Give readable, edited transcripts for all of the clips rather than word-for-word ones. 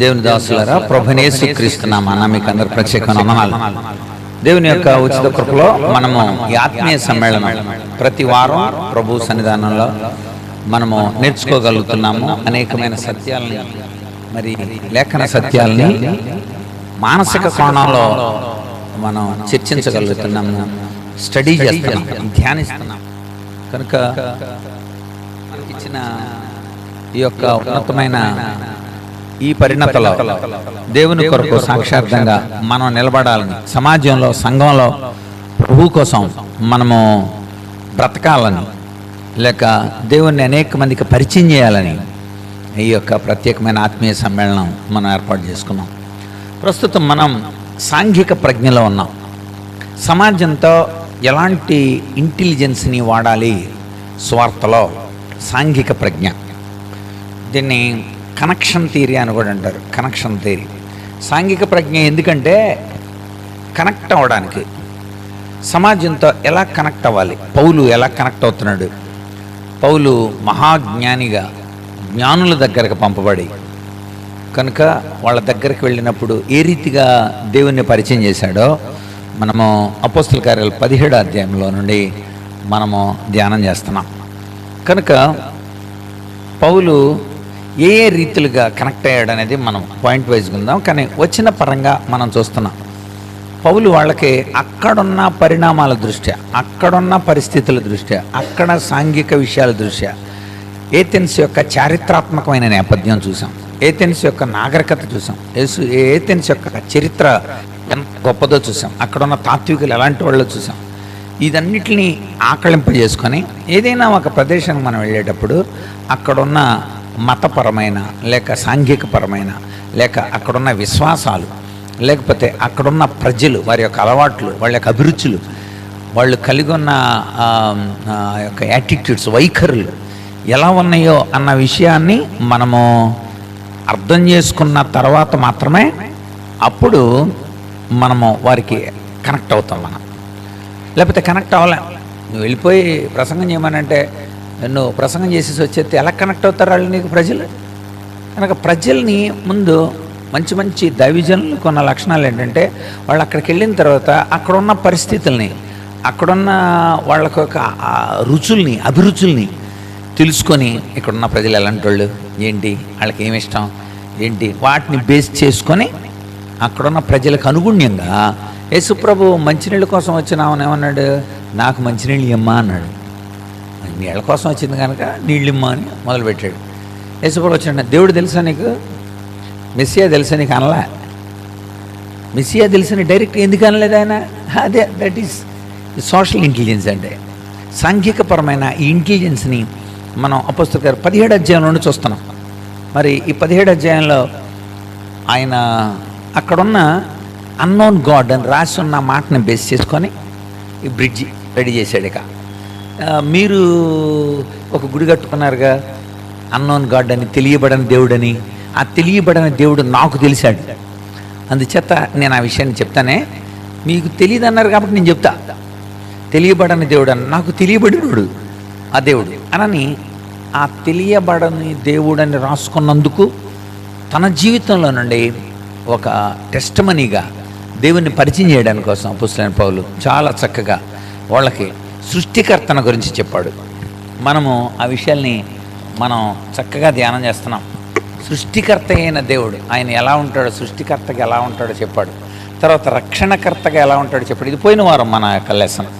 దేవుని దాసులారా, ప్రభువైన యేసుక్రీస్తు నామమున మీకు అందరి ప్రత్యేక వందనాలు. దేవుని యొక్క ఉచిత కృపలో మనము ఈ ఆత్మీయ సమ్మేళనం ప్రతి వారం ప్రభు సన్నిధానంలో మనము నేర్చుకోగలుగుతున్నాము. అనేకమైన సత్యాలని, మరి లేఖన సత్యాలని మానసిక కోణంలో మనం చర్చించగలుగుతున్నాము, స్టడీ చేస్తున్నాం, ధ్యానిస్తున్నాం. కనుక ఇచ్చిన ఈ యొక్క ఉన్నతమైన ఈ పరిణతలో దేవుని కొరకు సాక్షార్థంగా మనం నిలబడాలని, సమాజంలో, సంఘంలో ప్రభు కోసం మనము బ్రతకాలని, లేక దేవుణ్ణి అనేక మందికి పరిచయం చేయాలని ఈ యొక్క ప్రత్యేకమైన ఆత్మీయ సమ్మేళనం మనం ఏర్పాటు చేసుకున్నాం. ప్రస్తుతం మనం సాంఘిక ప్రజ్ఞలో ఉన్నాం. సమాజంతో ఎలాంటి ఇంటెలిజెన్స్ని వాడాలి స్వార్థలో, సాంఘిక ప్రజ్ఞ. దీన్ని కనెక్షన్ థియరీ అని కూడా అంటారు. కనెక్షన్ థియరీ, సాంఘిక ప్రజ్ఞ. ఎందుకంటే కనెక్ట్ అవ్వడానికి, సమాజంతో ఎలా కనెక్ట్ అవ్వాలి, పౌలు ఎలా కనెక్ట్ అవుతున్నాడు. పౌలు మహాజ్ఞానిగా జ్ఞానుల దగ్గరకు పంపబడి, కనుక వాళ్ళ దగ్గరికి వెళ్ళినప్పుడు ఏ రీతిగా దేవుణ్ణి పరిచయం చేశాడో మనము అపోస్తల కార్యాలు 17వ అధ్యాయంలో నుండి మనము ధ్యానం చేస్తున్నాం. కనుక పౌలు ఏ ఏ రీతులుగా కనెక్ట్ అయ్యాడు అనేది మనం పాయింట్ వైజ్గా ఉందాం. కానీ వచ్చిన పరంగా మనం చూస్తున్నాం, పౌలు వాళ్ళకి అక్కడున్న పరిణామాల దృష్ట్యా, అక్కడున్న పరిస్థితుల దృష్ట్యా, అక్కడ సాంఘిక విషయాల దృష్ట్యా ఏథెన్స్ యొక్క చారిత్రాత్మకమైన నేపథ్యం చూసాం, ఏథెన్స్ యొక్క నాగరికత చూసాం, ఏథెన్స్ యొక్క చరిత్ర ఎంత గొప్పదో చూసాం, అక్కడున్న తాత్వికులు ఎలాంటి వాళ్ళో చూసాం. ఇదన్నిటిని ఆకళింపజేసుకొని ఏదైనా ఒక ప్రదేశానికి మనం వెళ్ళేటప్పుడు అక్కడున్న మతపరమైన, లేక సాంఘికపరమైన, లేక అక్కడున్న విశ్వాసాలు, లేకపోతే అక్కడున్న ప్రజలు, వారి యొక్క అలవాట్లు, వాళ్ళ యొక్క అభిరుచులు, వాళ్ళు కలిగి ఉన్న యొక్క యాటిట్యూడ్స్, వైఖరులు ఎలా ఉన్నాయో అన్న విషయాన్ని మనము అర్థం చేసుకున్న తర్వాత మాత్రమే అప్పుడు మనము వారికి కనెక్ట్ అవుతాం. మనం లేకపోతే కనెక్ట్ అవ్వలేం. నువ్వు వెళ్ళిపోయి ప్రసంగం చేయమనంటే, నువ్వు ప్రసంగం చేసేసి వచ్చేస్తే ఎలా కనెక్ట్ అవుతారు వాళ్ళు నీకు, ప్రజలు? కనుక ప్రజల్ని ముందు మంచి మంచి దైవజనులకు ఉన్న లక్షణాలు ఏంటంటే, వాళ్ళు అక్కడికి వెళ్ళిన తర్వాత అక్కడున్న పరిస్థితుల్ని, అక్కడున్న వాళ్ళకు ఒక రుచుల్ని, అభిరుచుల్ని తెలుసుకొని, ఇక్కడున్న ప్రజలు ఎలాంటి వాళ్ళు ఏంటి, వాళ్ళకి ఏమి ఇష్టం ఏంటి, వాటిని బేస్ చేసుకొని అక్కడున్న ప్రజలకు అనుగుణ్యంగా యేసుప్రభు మంచినీళ్ళ కోసం వచ్చినామని ఏమన్నాడు, నాకు మంచినీళ్ళు ఇమ్మా అన్నాడు. నీళ్ళ కోసం వచ్చింది కనుక నీళ్ళు ఇమ్మా అని మొదలుపెట్టాడు. యేసుప్రభు వచ్చిన, దేవుడు తెలుసా నీకు, మెస్సియా తెలుసా నీకు అనలా. మెస్సియా తెలుసని డైరెక్ట్ ఎందుకు అనలేదు ఆయన? అదే, దట్ ఈస్ సోషల్ ఇంటెలిజెన్స్. అంటే సాంఘికపరమైన ఈ ఇంటెలిజెన్స్ని మనం అపోస్తల కార్యాలు 17వ అధ్యాయం నుండి చూస్తున్నాం. మరి ఈ 17వ అధ్యాయంలో ఆయన అక్కడున్న అన్నోన్ గాడ్ అని రాసి ఉన్న మాటని బేస్ చేసుకొని ఈ బ్రిడ్జి రెడీ చేశాడు. ఇక మీరు ఒక గుడి కట్టుకున్నారుగా, అన్నోన్ గాడ్ అని, తెలియబడని దేవుడని. ఆ తెలియబడని దేవుడు నాకు తెలిసాడు, అందుచేత నేను ఆ విషయాన్ని చెప్తానే. మీకు తెలియదు అన్నారు కాబట్టి నేను చెప్తా. తెలియబడని దేవుడు అని, నాకు తెలియబడినోడు ఆ దేవుడు అనని, ఆ తెలియబడని దేవుడని రాసుకున్నందుకు తన జీవితంలో నుండి ఒక టెస్టిమనీగా దేవుణ్ణి పరిచయం చేయడానికి కోసం అపోస్తలుడైన పౌలు చాలా చక్కగా వాళ్ళకి సృష్టికర్తన గురించి చెప్పాడు. మనము ఆ విషయాల్ని మనం చక్కగా ధ్యానం చేస్తున్నాం. సృష్టికర్త అయిన దేవుడు ఆయన ఎలా ఉంటాడో, సృష్టికర్తగా ఎలా ఉంటాడో చెప్పాడు. తర్వాత రక్షణకర్తగా ఎలా ఉంటాడో చెప్పాడు. ఇది పోయిన వారం మన యొక్క లెసన్.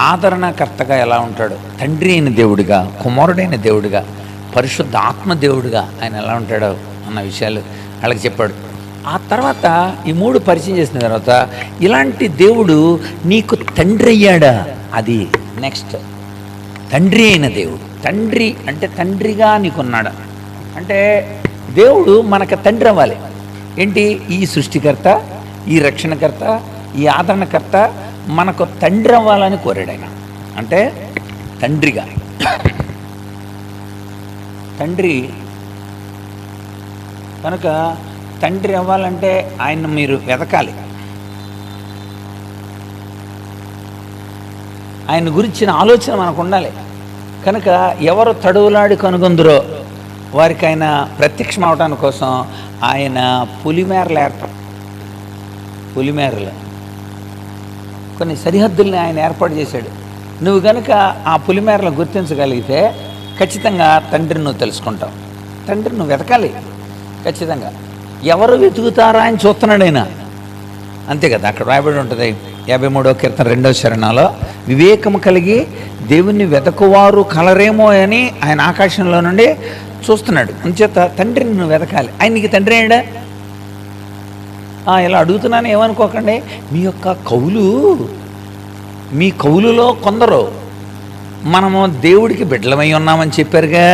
ఆదరణకర్తగా ఎలా ఉంటాడు, తండ్రి అయిన దేవుడిగా, కుమారుడైన దేవుడిగా, పరిశుద్ధ ఆత్మ దేవుడిగా ఆయన ఎలా ఉంటాడో అన్న విషయాలు వాళ్ళకి చెప్పాడు. ఆ తర్వాత ఈ 3 పరిచయం చేసిన తర్వాత, ఇలాంటి దేవుడు నీకు తండ్రి అయ్యాడా, అది నెక్స్ట్. తండ్రి అయిన దేవుడు, తండ్రి అంటే తండ్రిగా నీకున్నాడా అంటే, దేవుడు మనకు తండ్రి అవ్వాలి. ఏంటి, ఈ సృష్టికర్త, ఈ రక్షణకర్త, ఈ ఆదరణకర్త మనకు తండ్రి అవ్వాలని కోరాడు ఆయన. అంటే తండ్రిగా, తండ్రి కనుక తండ్రి అవ్వాలంటే ఆయన మీరు వెతకాలి. ఆయన గురించిన ఆలోచన మనకు ఉండాలి. కనుక ఎవరు తడువులాడి కనుగొందురో వారికి ఆయన ప్రత్యక్షం అవడానికి కోసం ఆయన పులిమేరలు పులిమేరలు కొన్ని సరిహద్దుల్ని ఆయన ఏర్పాటు చేశాడు. నువ్వు కనుక ఆ పులిమేరలు గుర్తించగలిగితే ఖచ్చితంగా తండ్రిని నువ్వు తెలుసుకుంటావు. తండ్రిని నువ్వు వెతకాలి ఖచ్చితంగా. ఎవరు వెతుకుతారా అని చూస్తున్నాడు ఆయన, అంతే కదా. అక్కడ రాయబడి ఉంటుంది 53వ కీర్తన 2వ చరణంలో, వివేకము కలిగి దేవుణ్ణి వెతకువారు కలరేమో అని ఆయన ఆకాశంలో నుండి చూస్తున్నాడు. అంచేత తండ్రిని నువ్వు వెతకాలి. ఆయన నీకు తండ్రి అయ్యాడా? ఇలా అడుగుతున్నాను ఏమనుకోకండి. మీ కౌలులో కొందరు మనము దేవుడికి బిడ్డలమై ఉన్నామని చెప్పారుగా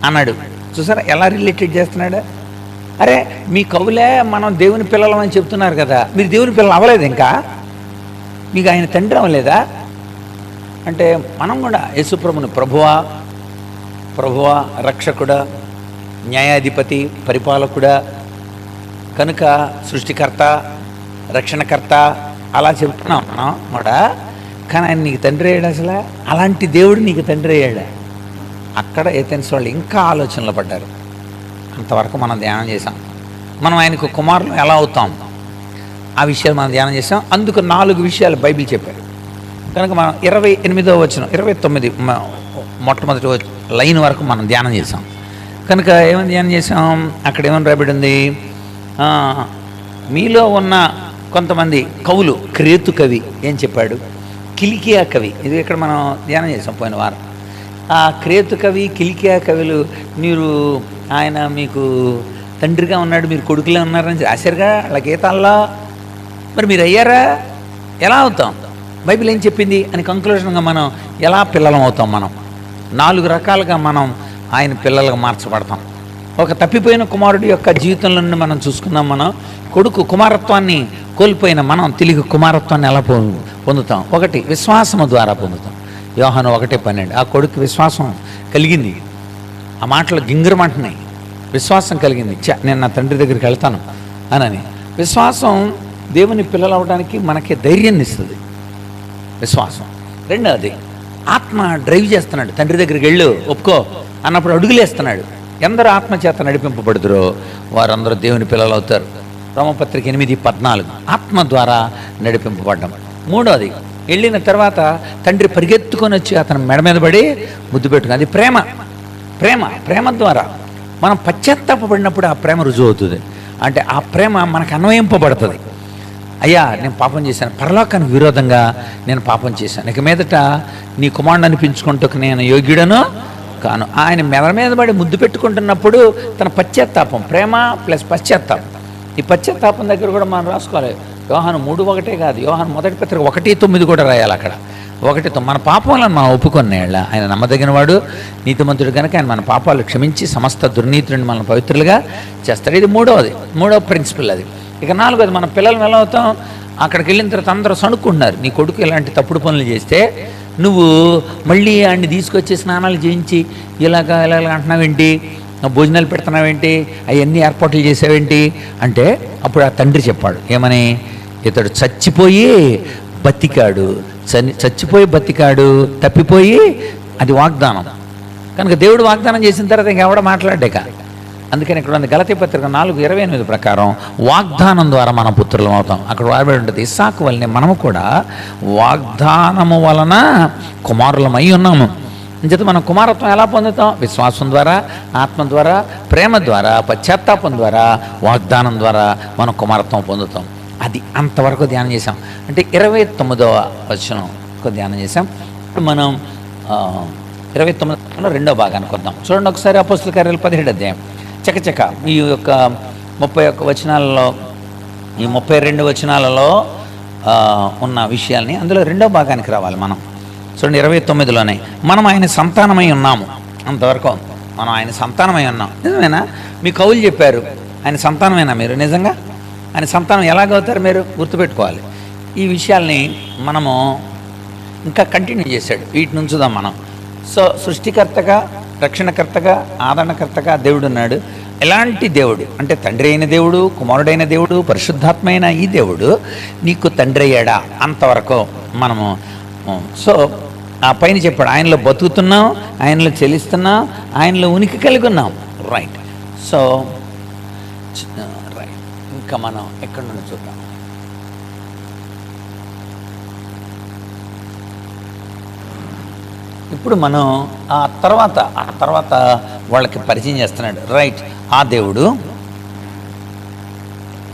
అన్నాడు. చూసారా ఎలా రిలేటెడ్ చేస్తున్నాడు? అరే మీ కవులే మనం దేవుని పిల్లలమని చెప్తున్నారు కదా, మీరు దేవుని పిల్లలు అవ్వలేదు, ఇంకా మీకు ఆయన తండ్రి అవ్వలేదా అంటే మనం కూడా యేసుప్రభుని ప్రభువా రక్షకుడా, న్యాయాధిపతి, పరిపాలకుడా కనుక సృష్టికర్త, రక్షణకర్త అలా చెప్తున్నాం మనం కూడా. కానీ ఆయన నీకు తండ్రి అయ్యాడు? అసలు అలాంటి దేవుడు నీకు తండ్రి అయ్యాడా? అక్కడ ఏథెన్స్ వాళ్ళు ఇంకా ఆలోచనలు పడ్డారు. అంతవరకు మనం ధ్యానం చేసాం. మనం ఆయనకు కుమారులు ఎలా అవుతాం ఆ విషయాలు మనం ధ్యానం చేసాం. అందుకు 4 విషయాలు బైబిల్ చెప్పారు. కనుక మనం 28వ వచనం 29 మొట్టమొదటి లైన్ వరకు మనం ధ్యానం చేసాం. కనుక ఏమని ధ్యానం చేసాం? అక్కడ ఏమని రాబడి ఉంది? మీలో ఉన్న కొంతమంది కవులు, క్రేతు కవి ఏం చెప్పాడు, కిలికియా కవి, ఇది ఇక్కడ మనం ధ్యానం చేసాం పోయిన వారం. ఆ క్రేతు కవి, కిలికియా కవులు, ఆయన మీకు తండ్రిగా ఉన్నాడు, మీరు కొడుకులే ఉన్నారని రాశారుగా వాళ్ళ గీతాల్లో. మరి మీరు అయ్యారా? ఎలా అవుతాం? బైబిల్ ఏం చెప్పింది అని కంక్లూషన్గా మనం ఎలా పిల్లలం అవుతాం? మనం 4 రకాలుగా మనం ఆయన పిల్లలుగా మార్చబడతాం. ఒక తప్పిపోయిన కుమారుడి యొక్క జీవితంలో నుండి మనం చూసుకున్నాం. మనం కొడుకు కుమారత్వాన్ని కోల్పోయిన మనం తిరిగి కుమారత్వాన్ని ఎలా పొందుతాం? 1 విశ్వాసము ద్వారా పొందుతాం. యోహాను 1:12. ఆ కొడుకు విశ్వాసం కలిగింది, ఆ మాటలు గింగిరమంటున్నాయి, విశ్వాసం కలిగింది. నేను నా తండ్రి దగ్గరికి వెళ్తాను అని. విశ్వాసం దేవుని పిల్లలు అవడానికి మనకి ధైర్యాన్ని ఇస్తుంది విశ్వాసం. 2వది ఆత్మ డ్రైవ్ చేస్తున్నాడు. తండ్రి దగ్గరికి వెళ్ళు, ఒప్పుకో అన్నప్పుడు అడుగులేస్తున్నాడు. ఎందరూ ఆత్మ చేత నడిపింపబడుతురో వారందరూ దేవుని పిల్లలు అవుతారు. రోమపత్రిక 8:14. ఆత్మ ద్వారా నడిపింపబడ్డం. 3వది వెళ్ళిన తర్వాత తండ్రి పరిగెత్తుకొని వచ్చి అతను మెడ మీద పడి ముద్దు పెట్టుకుని, అది ప్రేమ ద్వారా మనం పశ్చాత్తాపడినప్పుడు ఆ ప్రేమ రుజువు అవుతుంది. అంటే ఆ ప్రేమ మనకు అన్వయింపబడుతుంది. అయ్యా నేను పాపం చేశాను, పరలోకానికి విరోధంగా నేను పాపం చేశాను, ఇక మీదట నీ కుమారుడు అనిపించుకుంటూ నేను యోగ్యుడను కాను. ఆయన మెడ మీద పడి ముద్దు పెట్టుకుంటున్నప్పుడు తన పశ్చాత్తాపం, ప్రేమ ప్లస్ పశ్చాత్తాపం. ఈ పశ్చాత్తాపం దగ్గర కూడా మనం రాసుకోవాలి. యోహాను 3:1 కాదు, యోహాను 1 పత్రిక 1:9 కూడా రాయాలి. అక్కడ 1:9 మన పాపాలను మనం ఒప్పుకునేళ్ళ ఆయన నమ్మదగిన వాడు, నీతిమంతుడు కనుక ఆయన మన పాపాలు క్షమించి సమస్త దుర్నీతిని మనం పవిత్రులుగా చేస్తాడు. ఇది మూడవ ప్రిన్సిపల్. అది ఇక 4వది మన పిల్లలు ఎలా అవుతాం? అక్కడికి వెళ్ళిన తర్వాత అందరూ సణుక్కుంటున్నారు. నీ కొడుకు ఇలాంటి తప్పుడు పనులు చేస్తే నువ్వు మళ్ళీ ఆయన్ని తీసుకొచ్చి స్నానాలు చేయించి ఇలాగ అంటున్నావేంటి, భోజనాలు పెడుతున్నావేంటి, అవన్నీ ఏర్పాట్లు చేసావేంటి అంటే అప్పుడు ఆ తండ్రి చెప్పాడు ఏమని, ఇతడు చచ్చిపోయి బతికాడు, తప్పిపోయి, అది వాగ్దానం కనుక దేవుడు వాగ్దానం చేసిన తర్వాత ఇంకెవడ మాట్లాడాక. అందుకని ఇక్కడ ఉంది గలతీ పత్రిక 4:28 ప్రకారం వాగ్దానం ద్వారా మనం పుత్రులం అవుతాం. అక్కడ రాయబడి ఉంటుంది, ఇస్సాకు వలనే మనము కూడా వాగ్దానము వలన కుమారులమై ఉన్నాము. అంచేత మనం కుమారత్వం ఎలా పొందుతాం? విశ్వాసం ద్వారా, ఆత్మ ద్వారా, ప్రేమ ద్వారా, పశ్చాత్తాపం ద్వారా, వాగ్దానం ద్వారా మనం కుమారత్వం పొందుతాం. అది అంతవరకు ధ్యానం చేసాం. అంటే 29వ వచనం ధ్యానం చేసాం. ఇప్పుడు మనం 29వ 2వ భాగానికి వద్దాం. చూడండి ఒకసారి అపోస్తలుల కార్యాలు 17వ అధ్యాయం. చకచక ఈ యొక్క 31 వచనాలలో, ఈ 32 వచనాలలో ఉన్న విషయాల్ని అందులో 2వ భాగానికి రావాలి మనం. చూడండి 29లోనే మనం ఆయన సంతానమై ఉన్నాము. అంతవరకు మనం ఆయన సంతానమై ఉన్నాం. నిజమేనా? మీ కవులు చెప్పారు ఆయన సంతానమేనా మీరు? నిజంగా ఆయన సంతానం ఎలాగవుతారు మీరు గుర్తుపెట్టుకోవాలి. ఈ విషయాల్ని మనము ఇంకా కంటిన్యూ చేశాడు. వీటి నుంచుదాం మనం. సో సృష్టికర్తగా, రక్షణకర్తగా, ఆదరణకర్తగా దేవుడు ఉన్నాడు. ఎలాంటి దేవుడు అంటే తండ్రి అయిన దేవుడు, కుమారుడైన దేవుడు, పరిశుద్ధాత్మైన ఈ దేవుడు నీకు తండ్రి అయ్యాడా? అంతవరకు మనము సో ఆ పైన చెప్పాడు ఆయనలో బతుకుతున్నాం, ఆయనలో చెల్లిస్తున్నాం, ఆయనలో ఉనికి కలిగి ఉన్నాం. రైట్. సో రైట్, ఇంకా మనం ఎక్కడి నుండి చూద్దాం. ఇప్పుడు మనం ఆ తర్వాత వాళ్ళకి పరిచయం చేస్తున్నాడు. రైట్, ఆ దేవుడు,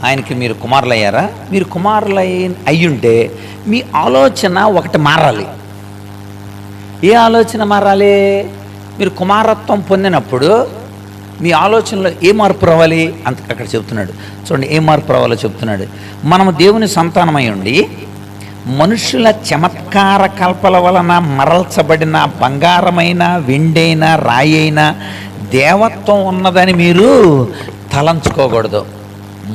ఆయనకి మీరు కుమారులు అయ్యారా? మీరు కుమారులు అయ్యుంటే మీ ఆలోచన ఒకటి మారాలి. ఏ ఆలోచన మారాలి? మీరు కుమారత్వం పొందినప్పుడు మీ ఆలోచనలో ఏ మార్పు రావాలి? అక్కడ చెప్తున్నాడు. చూడండి, ఏ మార్పు రావాలో చెప్తున్నాడు. మనము దేవుని సంతానమై ఉండి మనుషుల చమత్కార కల్పల వలన మరల్చబడిన బంగారమైన, వెండైన, రాయి అయిన దేవత్వం ఉన్నదని మీరు తలంచుకోకూడదు.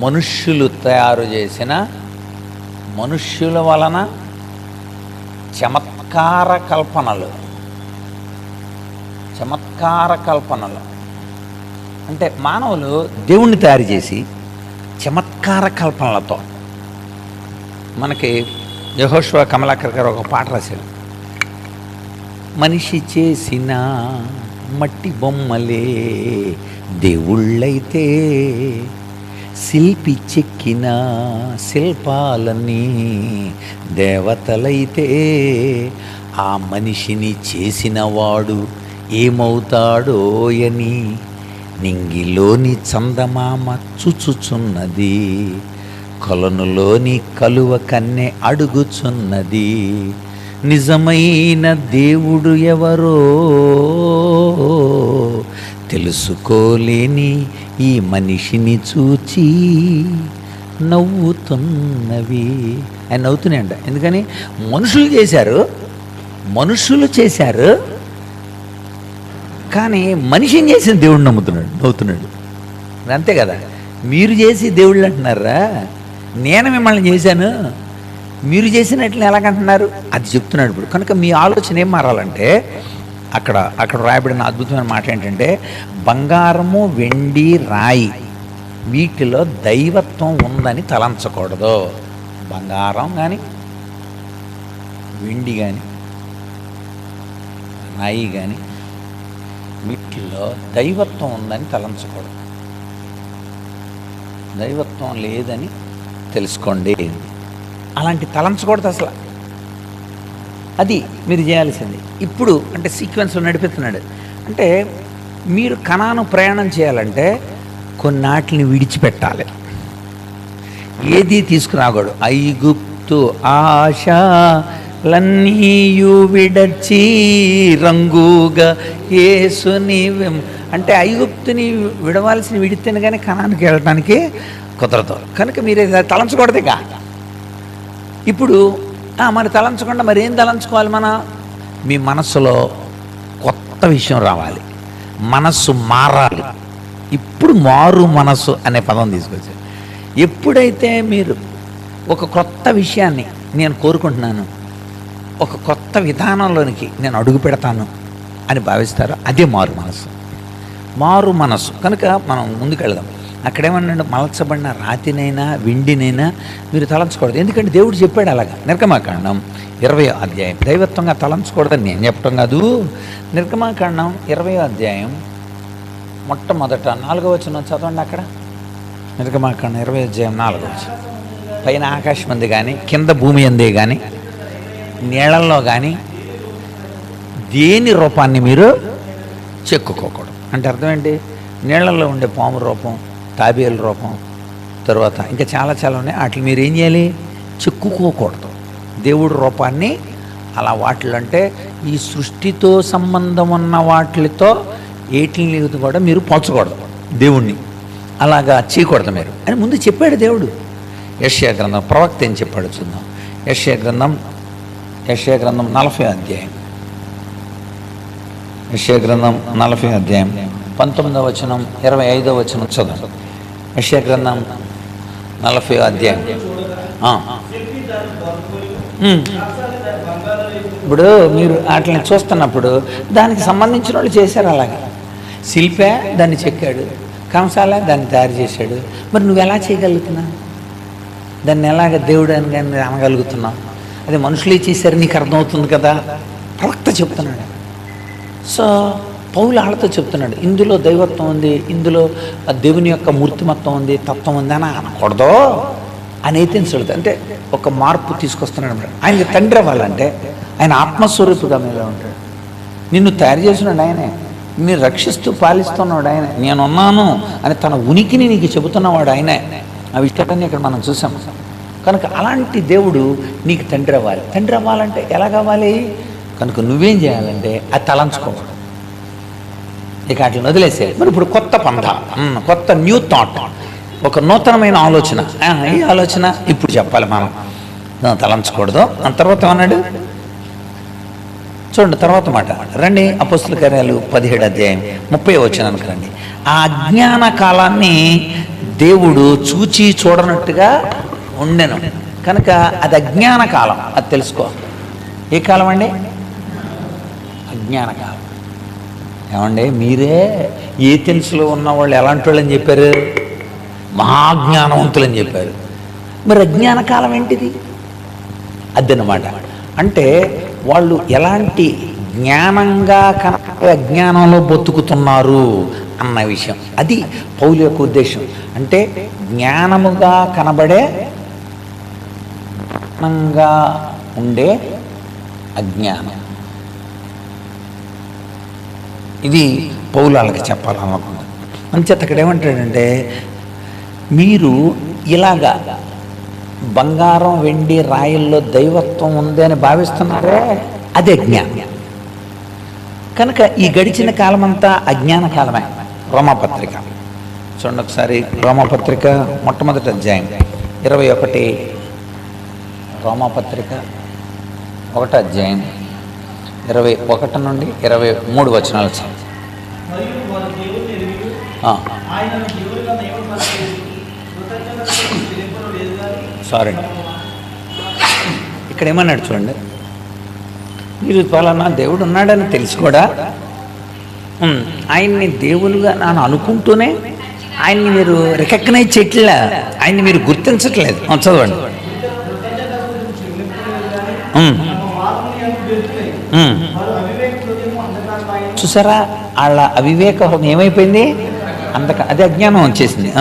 మనుష్యులు తయారు చేసిన, మనుష్యుల వలన చమత్కార కల్పనలు అంటే మానవులు దేవుణ్ణి తయారు చేసి చమత్కార కల్పనలతో, మనకి యెహోషువ కమలాకర్ గారు ఒక పాట రాశారు. మనిషి చేసిన మట్టి బొమ్మలే దేవుళ్ళైతే, శిల్పి చెక్కిన శిల్పాలన్నీ దేవతలైతే, ఆ మనిషిని చేసినవాడు ఏమవుతాడోయని నింగిలోని చందమామ చుచుచున్నది, కొలనులోని కలువ కన్నె అడుగుచున్నది, నిజమైన దేవుడు ఎవరో తెలుసుకోలేని ఈ మనిషిని చూచి నవ్వుతున్నవి. ఆయన నవ్వుతున్నాయంట. ఎందుకని? మనుషులు చేశారు కానీ మనిషిని చేసిన దేవుడిని నవ్వుతున్నాడు. అంతే కదా, మీరు చేసి దేవుళ్ళు అంటున్నారా? నేను మిమ్మల్ని చేశాను, మీరు చేసినట్లు ఎలాగంటున్నారు? అది చెప్తున్నాడు ఇప్పుడు. కనుక మీ ఆలోచన ఏం మారాలంటే, అక్కడ రాయబడిన అద్భుతమైన మాట ఏంటంటే, బంగారము, వెండి, రాయి వీటిలో దైవత్వం ఉందని తలంచకూడదు. బంగారం కానీ, వెండి కానీ, రాయి కానీ వీటిలో దైవత్వం ఉందని తలంచకూడదు. దైవత్వం లేదని తెలుసుకోండి. అలాంటి తలంచకూడదు అసలు. అది మీరు చేయాల్సింది. ఇప్పుడు అంటే సీక్వెన్స్లో నడిపిస్తున్నాడు. అంటే మీరు కనాను ప్రయాణం చేయాలంటే కొన్నాటిని విడిచిపెట్టాలి, ఏది తీసుకురాకూడదు. ఐగుప్తు ఆశలన్నీయు విడచి రంగుగా యేసుని అంటే ఐగుప్తుని విడవాల్సిన విడితేనే కానీ కనానికి వెళ్ళటానికి కుదరదు. కనుక మీరు తలంచకూడదుగా. ఇప్పుడు మరి తలంచకుండా మరి ఏం తలంచుకోవాలి? మీ మనస్సులో కొత్త విషయం రావాలి, మనస్సు మారాలి. ఇప్పుడు మారు మనస్సు అనే పదం తీసుకొచ్చారు. ఎప్పుడైతే మీరు ఒక కొత్త విషయాన్ని నేను కోరుకుంటున్నాను, ఒక కొత్త విధానంలోనికి నేను అడుగు పెడతాను అని భావిస్తారో అదే మారు మనస్సు. కనుక మనం ముందుకెళ్దాం. అక్కడేమన్నాడు? మలచబడిన రాతినైనా వెండినైనా మీరు తలంచకూడదు. ఎందుకంటే దేవుడు చెప్పాడు అలాగా. నిర్గమాకాండం 20వ అధ్యాయం. దైవత్వంగా తలంచకూడదని నేను చెప్పడం కాదు. నిర్గమాకాండం 20వ అధ్యాయం మొట్టమొదట 4వ వచనం చదవండి. అక్కడ నిర్గమాకాండం 20వ అధ్యాయం 4వ వచనం. పైన ఆకాశం అంది కానీ, కింద భూమి అందే కానీ, నీళ్ళల్లో కానీ దేని రూపాన్ని మీరు చెక్కుకోకూడదు. అంటే అర్థం ఏంటి? నీళ్ళల్లో ఉండే పాము రూపం, తాబేలు రూపం, తర్వాత ఇంకా చాలా ఉన్నాయి. వాటిని మీరు ఏం చేయాలి? చెక్కుకోకూడదు. దేవుడి రూపాన్ని అలా వాటిలో అంటే ఈ సృష్టితో సంబంధం ఉన్న వాటితో ఏటిని కూడా మీరు పోల్చకూడదు. దేవుణ్ణి అలాగా చేయకూడదు మీరు అని ముందు చెప్పాడు దేవుడు. యెషయా గ్రంథం ప్రవక్త ఏం చెప్పాడు చూద్దాం. యెషయా గ్రంథం 40వ అధ్యాయం. యెషయా గ్రంథం 40వ అధ్యాయం 19వ వచనం 25వ వచనం చదువు. యెషయా గ్రంథం 40వ అధ్యాయం. ఇప్పుడు మీరు వాటిని చూస్తున్నప్పుడు దానికి సంబంధించిన వాళ్ళు చేశారు. అలాగే శిల్పే దాన్ని చెక్కాడు, కంసాల దాన్ని తయారు చేశాడు. మరి నువ్వు ఎలా చేయగలుగుతున్నావు? దాన్ని ఎలాగ దేవుడు అని కానీ అనగలుగుతున్నావు? అది మనుషులే చేశారు, నీకు అర్థమవుతుంది కదా. ప్రవక్త చెప్తున్నాడు. సో పౌలు వాళ్ళతో చెప్తున్నాడు, ఇందులో దైవత్వం ఉంది, ఇందులో దేవుని యొక్క మూర్తిమత్వం ఉంది, తత్వం ఉంది అని అనకూడదు అని ఎథెన్స్ వెళ్తాడు. అంటే ఒక మార్పు తీసుకొస్తున్నాడు. ఆయనకి తండ్రి అవ్వాలంటే ఆయన ఆత్మస్వరూపుగా మీద ఉంటాడు. నిన్ను తయారు చేసినాడు ఆయనే, నిన్ను రక్షిస్తూ పాలిస్తున్నాడు ఆయన, నేనున్నాను అని తన ఉనికిని నీకు చెబుతున్నవాడు ఆయనే. ఆ విషయాన్ని ఇక్కడ మనం చూసాం. కనుక అలాంటి దేవుడు నీకు తండ్రి అవ్వాలి. తండ్రి అవ్వాలంటే ఎలా కావాలి? కనుక నువ్వేం చేయాలంటే అది తలంచుకోవాలి, ఇక అట్లా వదిలేసేయాలి. మరి ఇప్పుడు కొత్త పంథ, కొత్త న్యూ థాట్, ఒక నూతనమైన ఆలోచన. ఈ ఆలోచన ఇప్పుడు చెప్పాలి మనం, తలంచకూడదు. ఆ తర్వాత ఏమన్నాడు చూడండి, తర్వాత మాట రండి. అపోస్తల కార్యాలు 17వ అధ్యాయం 30వ వచనానికి రండి. ఆ అజ్ఞాన కాలాన్ని దేవుడు చూచి చూడనట్టుగా ఉండెను. కనుక అది అజ్ఞాన కాలం, అది తెలుసుకో. ఏ కాలం అండి? అజ్ఞాన కాలం. ఏమండి, మీరే ఏథెన్స్లో ఉన్న వాళ్ళు ఎలాంటి వాళ్ళు అని చెప్పారు? మహాజ్ఞానవంతులు అని చెప్పారు. మరి అజ్ఞాన కాలం ఏంటిది? అదన్నమాట. అంటే వాళ్ళు ఎలాంటి జ్ఞానంగా కనపడే అజ్ఞానంలో బతుకుతున్నారు అన్న విషయం. అది పౌలు యొక్క ఉద్దేశం. అంటే జ్ఞానముగా కనబడే, జ్ఞానంగా ఉండే అజ్ఞానం. ఇది పౌలు వాళ్ళకి చెప్పాలనుకున్నాను. అంచేత అక్కడ ఏమంటాడంటే, మీరు ఇలాగా బంగారం వెండి రాయిల్లో దైవత్వం ఉంది అని భావిస్తున్నారే, అదే జ్ఞానం. కనుక ఈ గడిచిన కాలమంతా అజ్ఞాన కాలమే. రోమాపత్రిక చూడండి ఒకసారి. రోమాపత్రిక మొట్టమొదటి అధ్యాయం 21, రోమాపత్రిక 1వ అధ్యాయం 21 నుండి 23 వచనాలు. సారీ, ఇక్కడ ఏమన్నాడు చూడండి, మీరు పలానా దేవుడు ఉన్నాడని తెలిసి కూడా ఆయన్ని దేవులుగా నేను అనుకుంటూనే ఆయన్ని మీరు రికగ్నైజ్ చేయట్లే, ఆయన్ని మీరు గుర్తించట్లేదు. చదవండి. చూసారా, వాళ్ళ అవివేకం ఏమైపోయింది? అదే అజ్ఞానం వచ్చేసింది.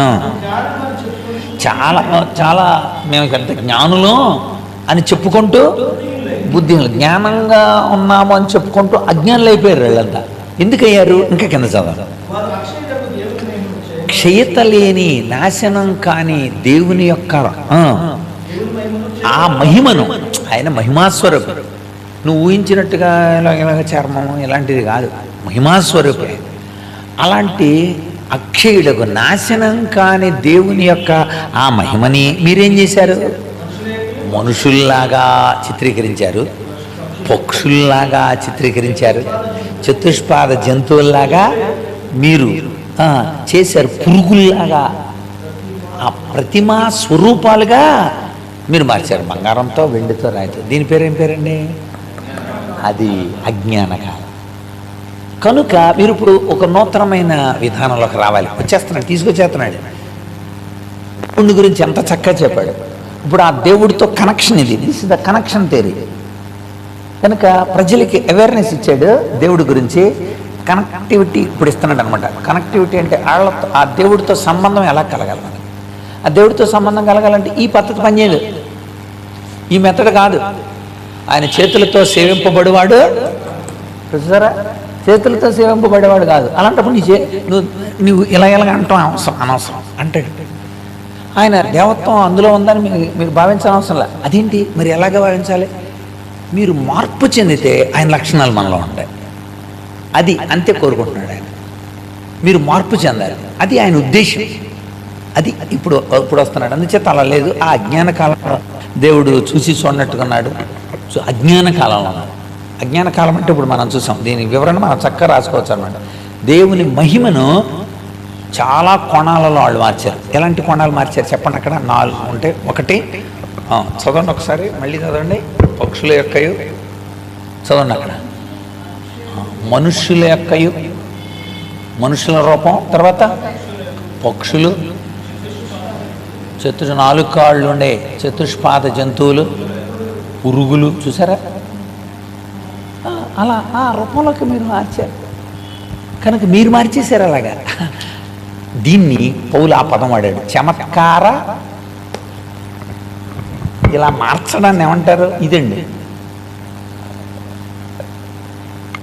చాలా చాలా మేము పెద్ద జ్ఞానులు అని చెప్పుకుంటూ, బుద్ధి జ్ఞానంగా ఉన్నాము అని చెప్పుకుంటూ అజ్ఞానులు అయిపోయారు వీళ్ళంతా. ఎందుకయ్యారు? ఇంకా కింద చదవాలి. క్షయతలేని, నాశనం కాని దేవుని యొక్క ఆ మహిమను, ఆయన మహిమాస్వరూపం. నువ్వు ఊహించినట్టుగా ఇలాగ చర్మం ఇలాంటిది కాదు, మహిమాస్వరూపే. అలాంటి అక్షయుడకు, నాశనం కాని దేవుని యొక్క ఆ మహిమని మీరేం చేశారు? మనుషుల్లాగా చిత్రీకరించారు, పక్షుల్లాగా చిత్రీకరించారు, చతుష్పాద జంతువుల్లాగా మీరు చేశారు, పురుగుల్లాగా ఆ ప్రతిమా స్వరూపాలుగా మీరు మార్చారు, బంగారంతో వెండితో రాయితో. దీని పేరేం పేరండి? అది అజ్ఞాన కాలం. కనుక మీరు ఇప్పుడు ఒక నూతనమైన విధానంలోకి రావాలి. వచ్చేస్తున్నాడు, తీసుకొచ్చేస్తున్నాడు. దేవుడి గురించి ఎంత చక్కగా చెప్పాడు. ఇప్పుడు ఆ దేవుడితో కనెక్షన్ ఇది, this is the connection theory. కనుక ప్రజలకి అవేర్నెస్ ఇచ్చాడు దేవుడి గురించి. కనెక్టివిటీ ఇప్పుడు ఇస్తున్నాడు అనమాట. కనెక్టివిటీ అంటే వాళ్ళతో ఆ దేవుడితో సంబంధం ఎలా కలగాలి? ఆ దేవుడితో సంబంధం కలగాలంటే ఈ పద్ధతి పనిచేయదు, ఈ మెథడ్ కాదు. ఆయన చేతులతో సేవింపబడేవాడు, చూసారా, చేతులతో సేవింపబడేవాడు కాదు. అలాంటప్పుడు నువ్వు ఇలా అంటాం అనవసరం అంటాడు. ఆయన దేవత్వం అందులో ఉందని మీరు భావించాల్సిన అవసరం లేదు. అదేంటి మరి ఎలాగ భావించాలి? మీరు మార్పు చెందితే ఆయన లక్షణాలు మనలో ఉంటాయి. అది అంతే కోరుకుంటున్నాడు ఆయన. మీరు మార్పు చెందాలి, అది ఆయన ఉద్దేశం. అది ఇప్పుడు వస్తున్నాడు. అందుచేత అలా లేదు. ఆ అజ్ఞాన కాలంలో దేవుడు చూసి చూడనట్టుకున్నాడు. సో అజ్ఞాన కాలంలో ఉన్నాడు. అజ్ఞాన కాలం అంటే ఇప్పుడు మనం చూసాం, దీని వివరణ మనం చక్కగా రాసుకోవచ్చు అనమాట. దేవుని మహిమను చాలా కోణాలలో వాళ్ళు మార్చారు. ఎలాంటి కోణాలు మార్చారు చెప్పండి? అక్కడ 4 ఉంటాయి. ఒకటి చదవండి ఒకసారి, మళ్ళీ చదవండి. పక్షుల యొక్కయు, చదవండి అక్కడ, మనుష్యుల యొక్కయు, మనుషుల రూపం, తర్వాత పక్షులు, 4 కాళ్ళు ఉండే చతుష్పాద జంతువులు, పురుగులు, చూసారా? అలా ఆ రూపంలోకి మీరు మార్చారు. కనుక మీరు మార్చేశారు అలాగా. దీన్ని పౌలు ఆ పదం వాడాడు, చమత్కార. ఇలా మార్చడాన్ని ఏమంటారు? ఇదండి,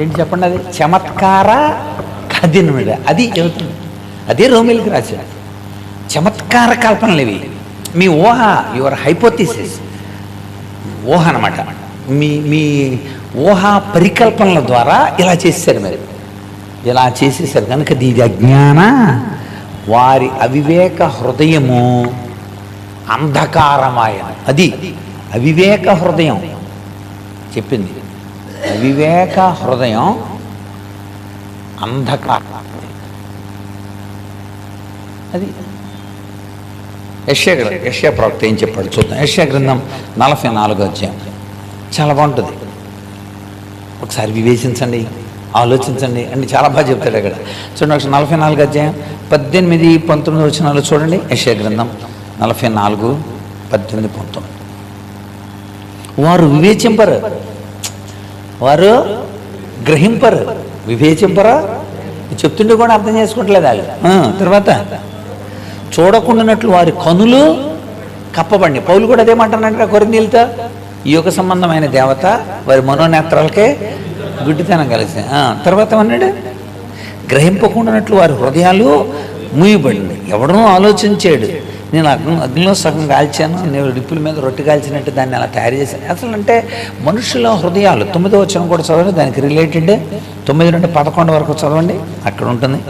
ఏంటి చెప్పండి, అది చమత్కార కథనమిడ. అది చెబుతుంది, అదే రోమిల్కి రాశాడు. చమత్కార కల్పనలు ఇవి, మీ ఊహ, యువర్ హైపోథిసిస్, ఊహ అనమాట. మీ ఊహ పరికల్పనల ద్వారా ఇలా చేశారు, మరి ఇలా చేసేసారు. కనుక ఇది అజ్ఞాన, వారి అవివేక హృదయము అంధకారమాయ. అది అవివేక హృదయం చెప్పింది, అవివేక హృదయం అంధకారం. అది యెషయా ప్రవక్త ఏం చెప్పాడు చూద్దాం. యెషయా గ్రంథం 44వ అధ్యాయం చాలా బాగుంటుంది. ఒకసారి వివేచించండి, ఆలోచించండి అంటే చాలా బాగా చెప్తాడు అక్కడ. చూడండి, 44వ అధ్యాయం 18, 19 వచనాలు చూడండి. యెషయా గ్రంథం 44, 18, 19. వారు వివేచింపరు, వారు గ్రహింపరు, వివేచింపరా, చెప్తుంటే కూడా అర్థం చేసుకుంటలేదు వాళ్ళు. తర్వాత చూడకుండానట్లు వారి కనులు కప్పబండి. పౌలు కూడా అదేమంటానంటే కొరింథీయులతో, ఈ యుగ సంబంధమైన దేవత వారి మనోనేత్రాలకే గుడ్డితనం కలిసి. తర్వాత అన్నాడు, గ్రహింపకుండానట్లు వారి హృదయాలు మూయబడింది. ఎవడనూ ఆలోచించాడు, నేను అగ్నిలో సగం కాల్చాను, నేను రిప్పుల మీద రొట్టె కాల్చినట్టు దాన్ని అలా తయారు చేశాను. అసలు అంటే మనుషుల హృదయాలు, 9వ వచనం కూడా చదవండి, దానికి రిలేటెడ్ 9 నుండి 11 వరకు చదవండి, అక్కడ ఉంటుంది.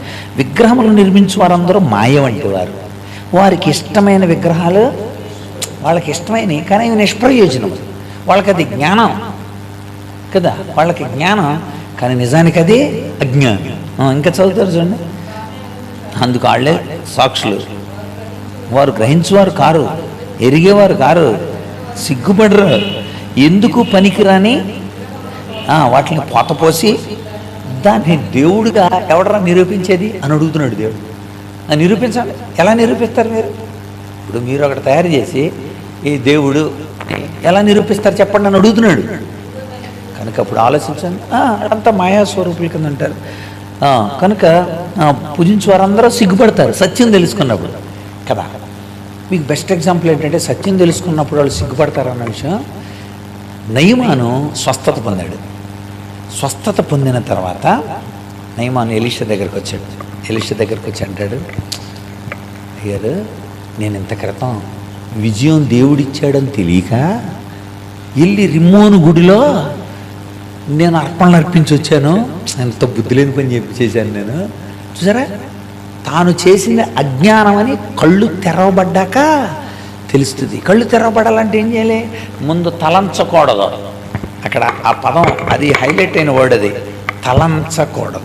విగ్రహములు నిర్మించే వారందరూ మాయ వంటి వారు, వారికి ఇష్టమైన విగ్రహాలు వాళ్ళకి ఇష్టమైనవి, కానీ ఇవి నిష్ప్రయోజనం. వాళ్ళకి అది జ్ఞానం కదా, వాళ్ళకి జ్ఞానం, కానీ నిజానికి అది అజ్ఞానం. ఇంకా చదువుతారు చూడండి, అందుకు వాళ్ళే సాక్షులు. వారు గ్రహించేవారు కారు, ఎరిగేవారు కారు, సిగ్గుపడరు, ఎందుకు పనికిరాని వాటిని పోతపోసి దాన్ని దేవుడిగా ఎవడరా నిరూపించేది అని అడుగుతున్నాడు దేవుడు. నిరూపించండి, ఎలా నిరూపిస్తారు మీరు? ఇప్పుడు మీరు అక్కడ తయారు చేసి ఈ దేవుడు ఎలా నిరూపిస్తారు చెప్పండి అని అడుగుతున్నాడు. కనుక అప్పుడు ఆలోచించండి, అంతా మాయాస్వరూపుల కింద అంటారు. కనుక పూజించే వారందరూ సిగ్గుపడతారు సత్యం తెలుసుకున్నప్పుడు కదా. మీకు బెస్ట్ ఎగ్జాంపుల్ ఏంటంటే, సత్యం తెలుసుకున్నప్పుడు వాళ్ళు సిగ్గుపడతారు అన్న విషయం. నయమాను స్వస్థత పొందాడు. స్వస్థత పొందిన తర్వాత నయమాను ఎలీషా దగ్గరికి వచ్చాడు. ఎలీషా దగ్గరికి వచ్చి అంటాడు, అయ్యారు, నేను ఇంత క్రితం విజయం దేవుడిచ్చాడని తెలియక వెళ్ళి రిమ్మోను గుడిలో నేను అర్పణలు అర్పించి వచ్చాను, ఎంత బుద్ధి లేని పని చేశాను నేను. చూసారా, తాను చేసిన అజ్ఞానం అని కళ్ళు తెరవబడ్డాక తెలుస్తుంది. కళ్ళు తెరవబడాలంటే ఏం చేయాలి? ముందు తలంచకూడదు. అక్కడ ఆ పదం, అది హైలైట్ అయిన వర్డ్, అది తలంచకూడదు.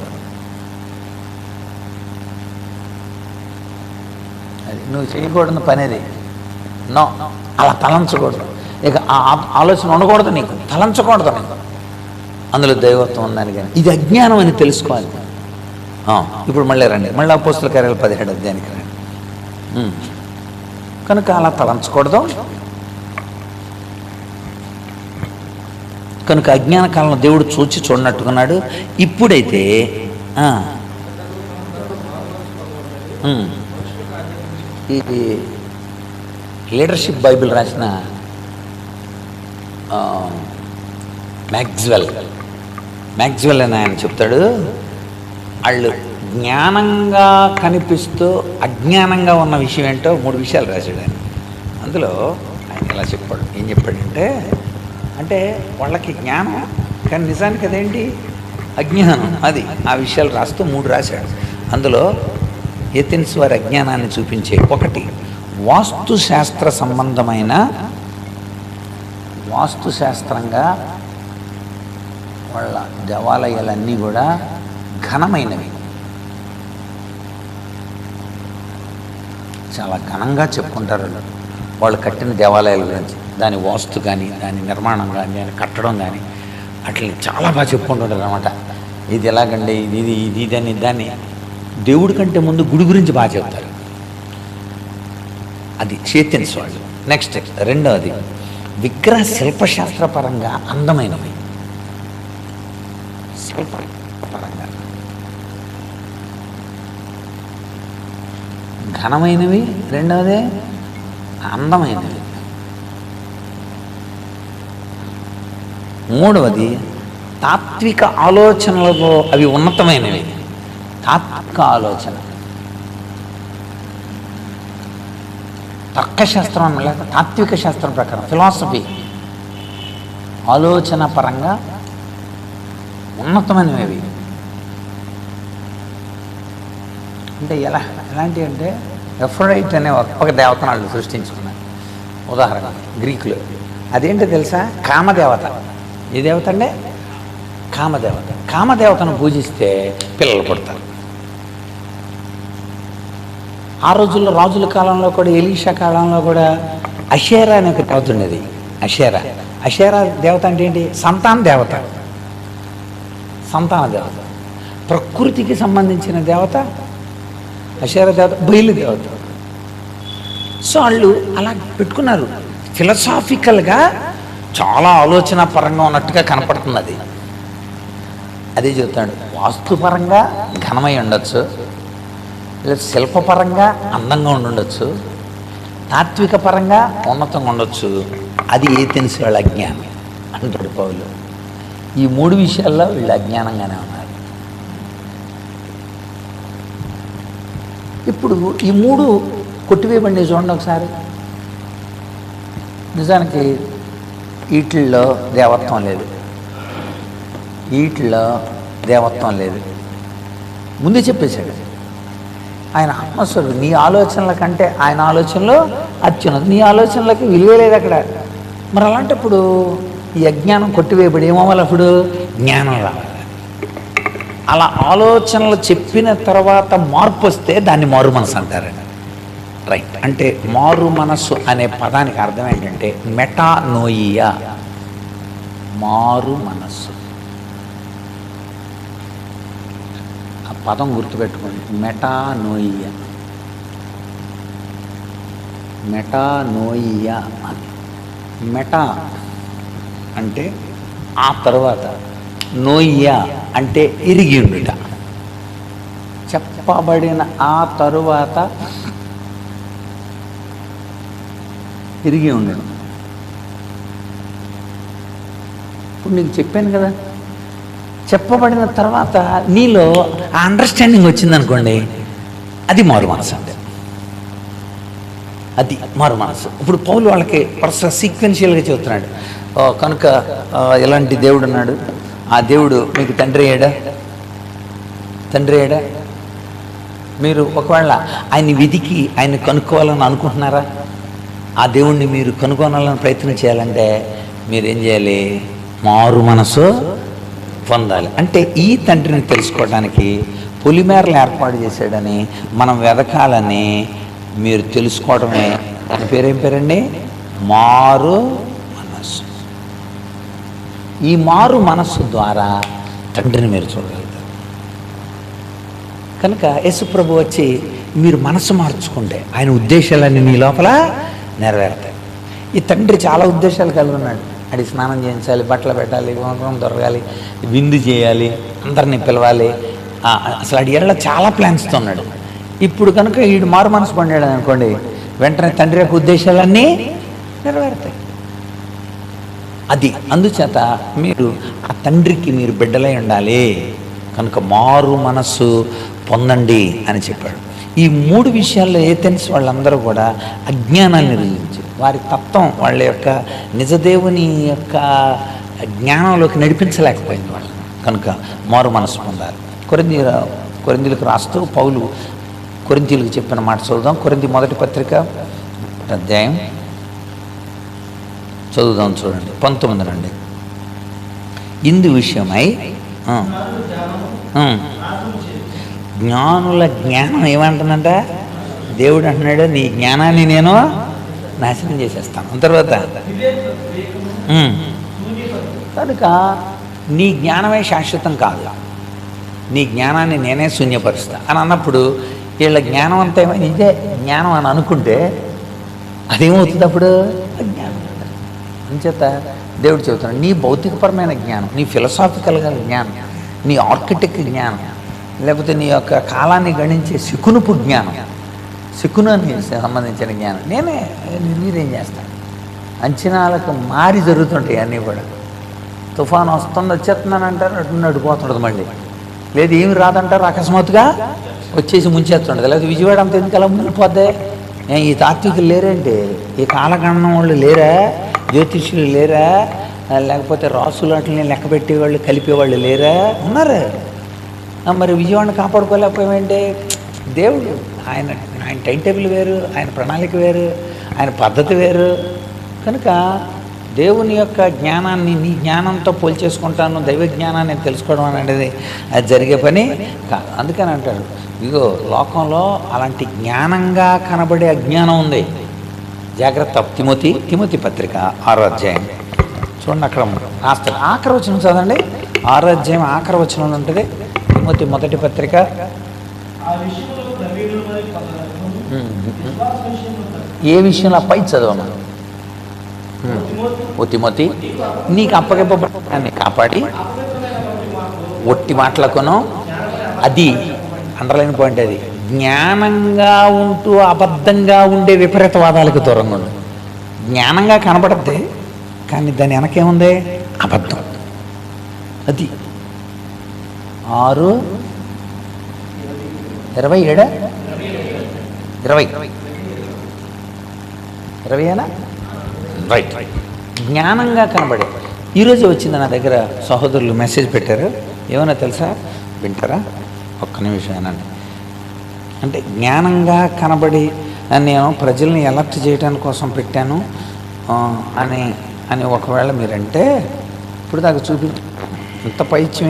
అది నువ్వు చేయకూడని పని, అది నో, అలా తలంచకూడదు. ఇక ఆ ఆలోచన ఉండకూడదు, నీకు తలంచకూడదు, నీకు అందులో దైవత్వం ఉందని. కానీ ఇది అజ్ఞానం అని తెలుసుకోవాలి. ఇప్పుడు మళ్ళీ రండి, మళ్ళీ అపోస్తల కార్యాలు 17వ అధ్యాయానికి రండి. కనుక అలా తలంచకూడదు. కనుక అజ్ఞాన కాలంలో దేవుడు చూచి చూడనట్టుకున్నాడు. ఇప్పుడైతే ఈ లీడర్షిప్ బైబిల్ రాసిన మ్యాక్స్వెల్ అని ఆయన చెప్తాడు, వాళ్ళు జ్ఞానంగా కనిపిస్తూ అజ్ఞానంగా ఉన్న విషయం ఏంటో 3 విషయాలు రాశాడు ఆయన. అందులో ఆయన ఇలా చెప్పాడు, ఏం చెప్పాడంటే, అంటే వాళ్ళకి జ్ఞానం కానీ నిజానికి అదేంటి అజ్ఞానం. అది ఆ విషయాలు రాస్తూ 3 రాశాడు. అందులో ఏథెన్స్ వారి అజ్ఞానాన్ని చూపించే, ఒకటి వాస్తుశాస్త్ర సంబంధమైన, వాస్తుశాస్త్రంగా వాళ్ళ దేవాలయాలన్నీ కూడా ఘనమైనవి, చాలా ఘనంగా చెప్పుకుంటారు వాళ్ళు కట్టిన దేవాలయాల గురించి, దాని వాస్తు కానీ, దాని నిర్మాణం కానీ, దాని కట్టడం కానీ, అట్లని చాలా బాగా చెప్పుకుంటుంటారు అనమాట. ఇది ఎలాగండి, ఇది దాన్ని దేవుడి కంటే ముందు గుడి గురించి బాగా చెప్తారు. అది చేతిన్స్ వాళ్ళు. నెక్స్ట్ రెండవది విగ్రహ శిల్పశాస్త్రపరంగా అందమైనవి, శిల్పపరంగా ఘనమైనవి, రెండవది అందమైనవి, మూడవది తాత్విక ఆలోచనలతో అవి ఉన్నతమైనవి. తాత్విక ఆలోచన, తర్కశాస్త్రం లేక తాత్విక శాస్త్రం ప్రకారం ఫిలాసఫీ ఆలోచన పరంగా ఉన్నతమైనవి. అంటే ఎలాంటివి అంటే ఎఫ్రోడైట్ అనే ఒక దేవతను వాళ్ళు సృష్టించుకున్నారు. ఉదాహరణ గ్రీకులు. అదేంటో తెలుసా? కామదేవత. ఏ దేవత అంటే? కామదేవత. కామదేవతను పూజిస్తే పిల్లలు పుడతారు. ఆ రోజుల్లో రాజుల కాలంలో కూడా, ఎలీషా కాలంలో కూడా అషేరా అనే ఒక దేవత ఉండేది. అషేరా దేవత అంటే ఏంటి? సంతాన దేవత. సంతాన దేవత, ప్రకృతికి సంబంధించిన దేవత అషేరా దేవత, బయలు దేవత. సో వాళ్ళు అలా పెట్టుకున్నారు. ఫిలసాఫికల్గా చాలా ఆలోచన పరంగా ఉన్నట్టుగా కనపడుతుంది. అదే చెబుతాడు. వాస్తుపరంగా ఘనమై ఉండొచ్చు, లేదా శిల్పపరంగా అందంగా ఉండొచ్చు, తాత్విక పరంగా ఉన్నతంగా ఉండొచ్చు. అది ఏథెన్స్ వాళ్ళ అజ్ఞానం అంటాడు పౌలు. ఈ మూడు విషయాల్లో వీళ్ళు అజ్ఞానంగానే ఉన్నారు. ఇప్పుడు ఈ మూడు కొట్టివేయబడి చూడండి ఒకసారి. నిజానికి వీటిల్లో దేవత్వం లేదు, వీటిల్లో దేవత్వం లేదు. ముందే చెప్పేశాడు. ఆయన ఆత్మస్వరూపుడు. నీ ఆలోచనల కంటే ఆయన ఆలోచనలో అత్యున్నది. నీ ఆలోచనలకి విలువ లేదు అక్కడ. మరి అలాంటప్పుడు ఈ అజ్ఞానం కొట్టివేయబడి ఏమవ్వాలి? అప్పుడు జ్ఞానం రావాలి. అలా ఆలోచనలు చెప్పిన తర్వాత మార్పు వస్తే దాన్ని మారు మనసు అంటారండి. రైట్. అంటే మారు మనస్సు అనే పదానికి అర్థం ఏంటంటే మెటానోయియా, మారు మనస్సు. ఆ పదం గుర్తుపెట్టుకోండి, మెటానోయియా. మెటానోయియా అని. మెటా అంటే ఆ తర్వాత, నోయియా అంటే ఇరిగి ఉండుట. చెప్పబడిన ఆ తరువాత ఇరిగి ఉండడం. ఇప్పుడు నీకు చెప్పాను కదా, చెప్పబడిన తర్వాత నీలో ఆ అండర్స్టాండింగ్ వచ్చిందనుకోండి, అది మారు మనసు అంటే. అది మారు మనసు. ఇప్పుడు పౌలు వాళ్ళకి వరుస సీక్వెన్షియల్గా చెబుతున్నాడు. కనుక ఎలాంటి దేవుడు ఉన్నాడు? ఆ దేవుడు మీకు తండ్రి అయ్యాడా? తండ్రి అయ్యాడా? మీరు ఒకవేళ ఆయన్ని వెతికి ఆయన్ని కనుక్కోవాలని అనుకుంటున్నారా? ఆ దేవుణ్ణి మీరు కనుగొనాలని ప్రయత్నం చేయాలంటే మీరేం చేయాలి? మారు మనసు పొందాలి. అంటే ఈ తండ్రిని తెలుసుకోవడానికి పొలిమేరలు ఏర్పాటు చేశాడని, మనం వెదకాలని మీరు తెలుసుకోవడమే. దాని పేరేం పేరండి? మారు మనస్సు. ఈ మారు మనస్సు ద్వారా తండ్రిని మీరు చూడగలుగుతారు. కనుక యేసుప్రభు వచ్చి మీరు మనసు మార్చుకుంటే ఆయన ఉద్దేశాలన్నీ మీ లోపల నెరవేరుతాయి. ఈ తండ్రి చాలా ఉద్దేశాలు కలిగి ఉన్నాడు. అడి స్నానం చేయించాలి, బట్టలు పెట్టాలి, వంకరం దొరకాలి, విందు చేయాలి, అందరినీ పిలవాలి. అసలు అడి ఏళ్ళ చాలా ప్లాన్స్తో ఉన్నాడు. ఇప్పుడు కనుక వీడు మారు మనసు పొందాడు అనుకోండి, వెంటనే తండ్రి యొక్క ఉద్దేశాలన్నీ నెరవేరుతాయి. అది అందుచేత మీరు ఆ తండ్రికి మీరు బిడ్డలై ఉండాలి. కనుక మారు మనస్సు పొందండి అని చెప్పాడు. ఈ మూడు విషయాల్లో ఏథెన్స్ వాళ్ళందరూ కూడా అజ్ఞానాన్ని రుజించి వారి తత్వం, వాళ్ళ యొక్క నిజదేవుని యొక్క జ్ఞానంలోకి నడిపించలేకపోయింది వాళ్ళు. కనుక మారు మనసు పొందాలి. కొరింథీయులకు రాస్తూ పౌలు కొరింథీయులకు చెప్పిన మాట చదువుదాం. కొరింథీ మొదటి పత్రిక అధ్యాయం చదువుదాం. చూడండి 19 నుండి. ఇందు విషయమై జ్ఞానుల జ్ఞానం ఏమంటుందంట? దేవుడు అంటున్నాడు, నీ జ్ఞానాన్ని నేను నాశనం చేసేస్తాను. తర్వాత కనుక నీ జ్ఞానమే శాశ్వతం కాదు, నీ జ్ఞానాన్ని నేనే శూన్యపరుస్తా అని అన్నప్పుడు వీళ్ళ జ్ఞానం అంతా ఏమైనా ఇదే జ్ఞానం అని అనుకుంటే అదేమవుతుంది? అప్పుడు అజ్ఞానం. అంచేత దేవుడు చెబుతున్నాడు, నీ భౌతికపరమైన జ్ఞానం, నీ ఫిలసాఫికల్గా జ్ఞానం, నీ ఆర్కిటెక్ట్ జ్ఞానం, లేకపోతే నీ యొక్క కాలాన్ని గణించే శకునుపు జ్ఞానం, శకునానికి సంబంధించిన జ్ఞానం నేనే నిర్వీర్యం చేస్తాను. అంచనాలకు మారి జరుగుతుంటాయి అన్నీ కూడా. తుఫాను వస్తుంది వచ్చేస్తున్నాను అంటారు, అటు నడిపోతుండదు. మళ్ళీ లేదు ఏమి రాదంటారు, అకస్మాత్తుగా వచ్చేసి ముంచేస్తుండదు. లేకపోతే విజయవాడ అంత ఎందుకు అలా ముందుకుపోద్దే? ఈ తాత్వికులు లేరంటే, ఈ కాలగణనం వాళ్ళు లేరా, జ్యోతిష్యులు లేరా, లేకపోతే రాసులు వాటిని లెక్క పెట్టేవాళ్ళు కలిపేవాళ్ళు లేరా? ఉన్నారు. మరి విజయవాడని కాపాడుకోలేకపోయామంటే దేవుడు ఆయన ఆయన టైం టేబుల్ వేరు, ఆయన ప్రణాళిక వేరు, ఆయన పద్ధతి వేరు. కనుక దేవుని యొక్క జ్ఞానాన్ని నీ జ్ఞానంతో పోల్చేసుకుంటాను, దైవ జ్ఞానాన్ని తెలుసుకోవడం అనేది అది జరిగే పని కాదు. అందుకని అంటాడు, ఇగో లోకంలో అలాంటి జ్ఞానంగా కనబడే అజ్ఞానం ఉంది, జాగ్రత్త. తిమోతి పత్రిక 6వ అధ్యాయం చూడండి, అక్కడ రాస్తాడు. ఆఖరి వచనం చదవండి. 6వ అధ్యాయం ఆఖరి వచనంలో ఉంటుంది. తిమోతి మొదటి పత్రిక. ఏ విషయంలో పై చదవను? ఓ తిమోతి, నీకు అప్పగింపబడాన్ని కాపాడి ఒట్టి మాటలకును, అది అండర్లైన్ పాయింట్, అది జ్ఞానంగా ఉంటూ అబద్ధంగా ఉండే విపరీతవాదాలకు దూరంగా ఉండు. జ్ఞానంగా కనబడద్ది, కానీ దాని వెనకేముంది? అబద్ధం. అది 6:27 20 రైట్. జ్ఞానంగా కనబడే. ఈరోజు వచ్చింది నా దగ్గర సహోదరులు మెసేజ్ పెట్టారు. ఏమన్నా తెలుసా? వింటారా? ఒక్క నిమిషం ఏనండి. అంటే జ్ఞానంగా కనబడి నేను ప్రజల్ని ఎలర్ట్ చేయడానికి కోసం పెట్టాను అని ఒకవేళ మీరంటే, ఇప్పుడు దాకా ఇంత పైత్యం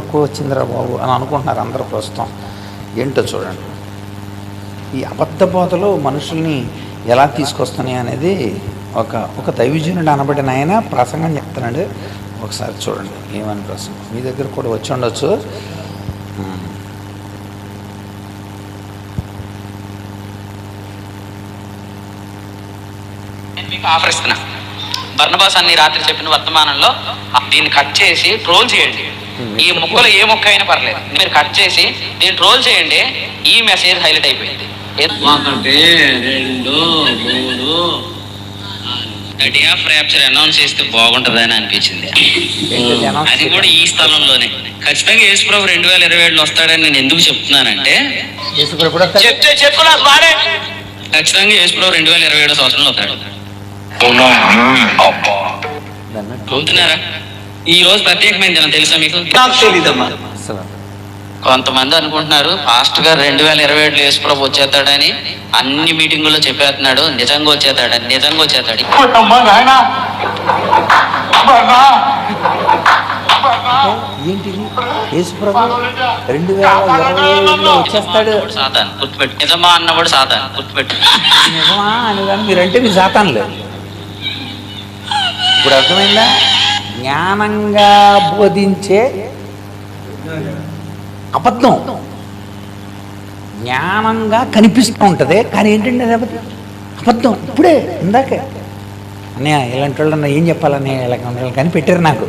ఎక్కువ వచ్చిందిరా బాబు అని అనుకుంటున్నారు అందరూ ప్రస్తుతం. ఏంటో చూడండి, ఈ అబద్ధ బోధలు మనుషుల్ని ఎలా తీసుకొస్తున్నాయి అనేది ఒక దైవజనుడు అనబడిన ఆయన ప్రసంగం చెప్తున్నాడు. ఒకసారి చూడండి ఏమని ప్రసంగం. మీ దగ్గర కూడా వచ్చి ఉండొచ్చు. నేను మీకు ఆఫర్ ఇస్తున్నా. బర్నబాస్ అన్ని రాత్రి చెప్పిన వర్తమానంలో దీన్ని కట్ చేసి ట్రోల్ చేయండి. ఈ ముక్కలో ఏ ముక్క అయినా పర్లేదు, మీరు కట్ చేసి దీన్ని ట్రోల్ చేయండి. ఈ మెసేజ్ హైలైట్ అయిపోయింది. 1 2 3 డే ఆఫ్ ర్యాప్చర్ అనౌన్స్ చేస్తే బాగుంటుందని అనిపించింది. అది కూడా ఈ స్థలంలోనే. ఖచ్చితంగా యేసుప్రభు 2027లో వస్తాడని నేను ఎందుకు చెప్తున్నానంటే, ఖచ్చితంగా యేసుప్రభు 2027 సంవత్సరంలో వస్తాడు. అవుతున్నారా? ఈ రోజు ప్రత్యేకమైన దినం తెలుసా మీకు? నాకు తెలీదమ్మా. కొంతమంది అనుకుంటున్నారు పాస్టర్ గారు 2027లో యేసుప్రభు వచ్చేస్తాడని అన్ని మీటింగుల్లో చెప్పేస్తున్నాడు. నిజంగా వచ్చేస్తాడని. నిజంగా వచ్చేస్తాడు. ఏంటిది? యేసుప్రభు 2027లో వచ్చేస్తాడు. సాతాను గుర్తుపెట్టు. నిజమా అన్నవాడు సాతాను గుర్తుపెట్టు. నిజమా అని కానీ మీరంటే మీరు సాతాను లేదు. ఇప్పుడు అర్థమైందా? జ్ఞానంగా బోధించే అబద్ధం జ్ఞానంగా కనిపిస్తూ ఉంటుంది, కానీ ఏంటంటే అది అబద్ధం. ఇప్పుడే ఇందాకే అన్నయ్య ఇలాంటి వాళ్ళన్నా ఏం చెప్పాలని కానీ పెట్టారు నాకు.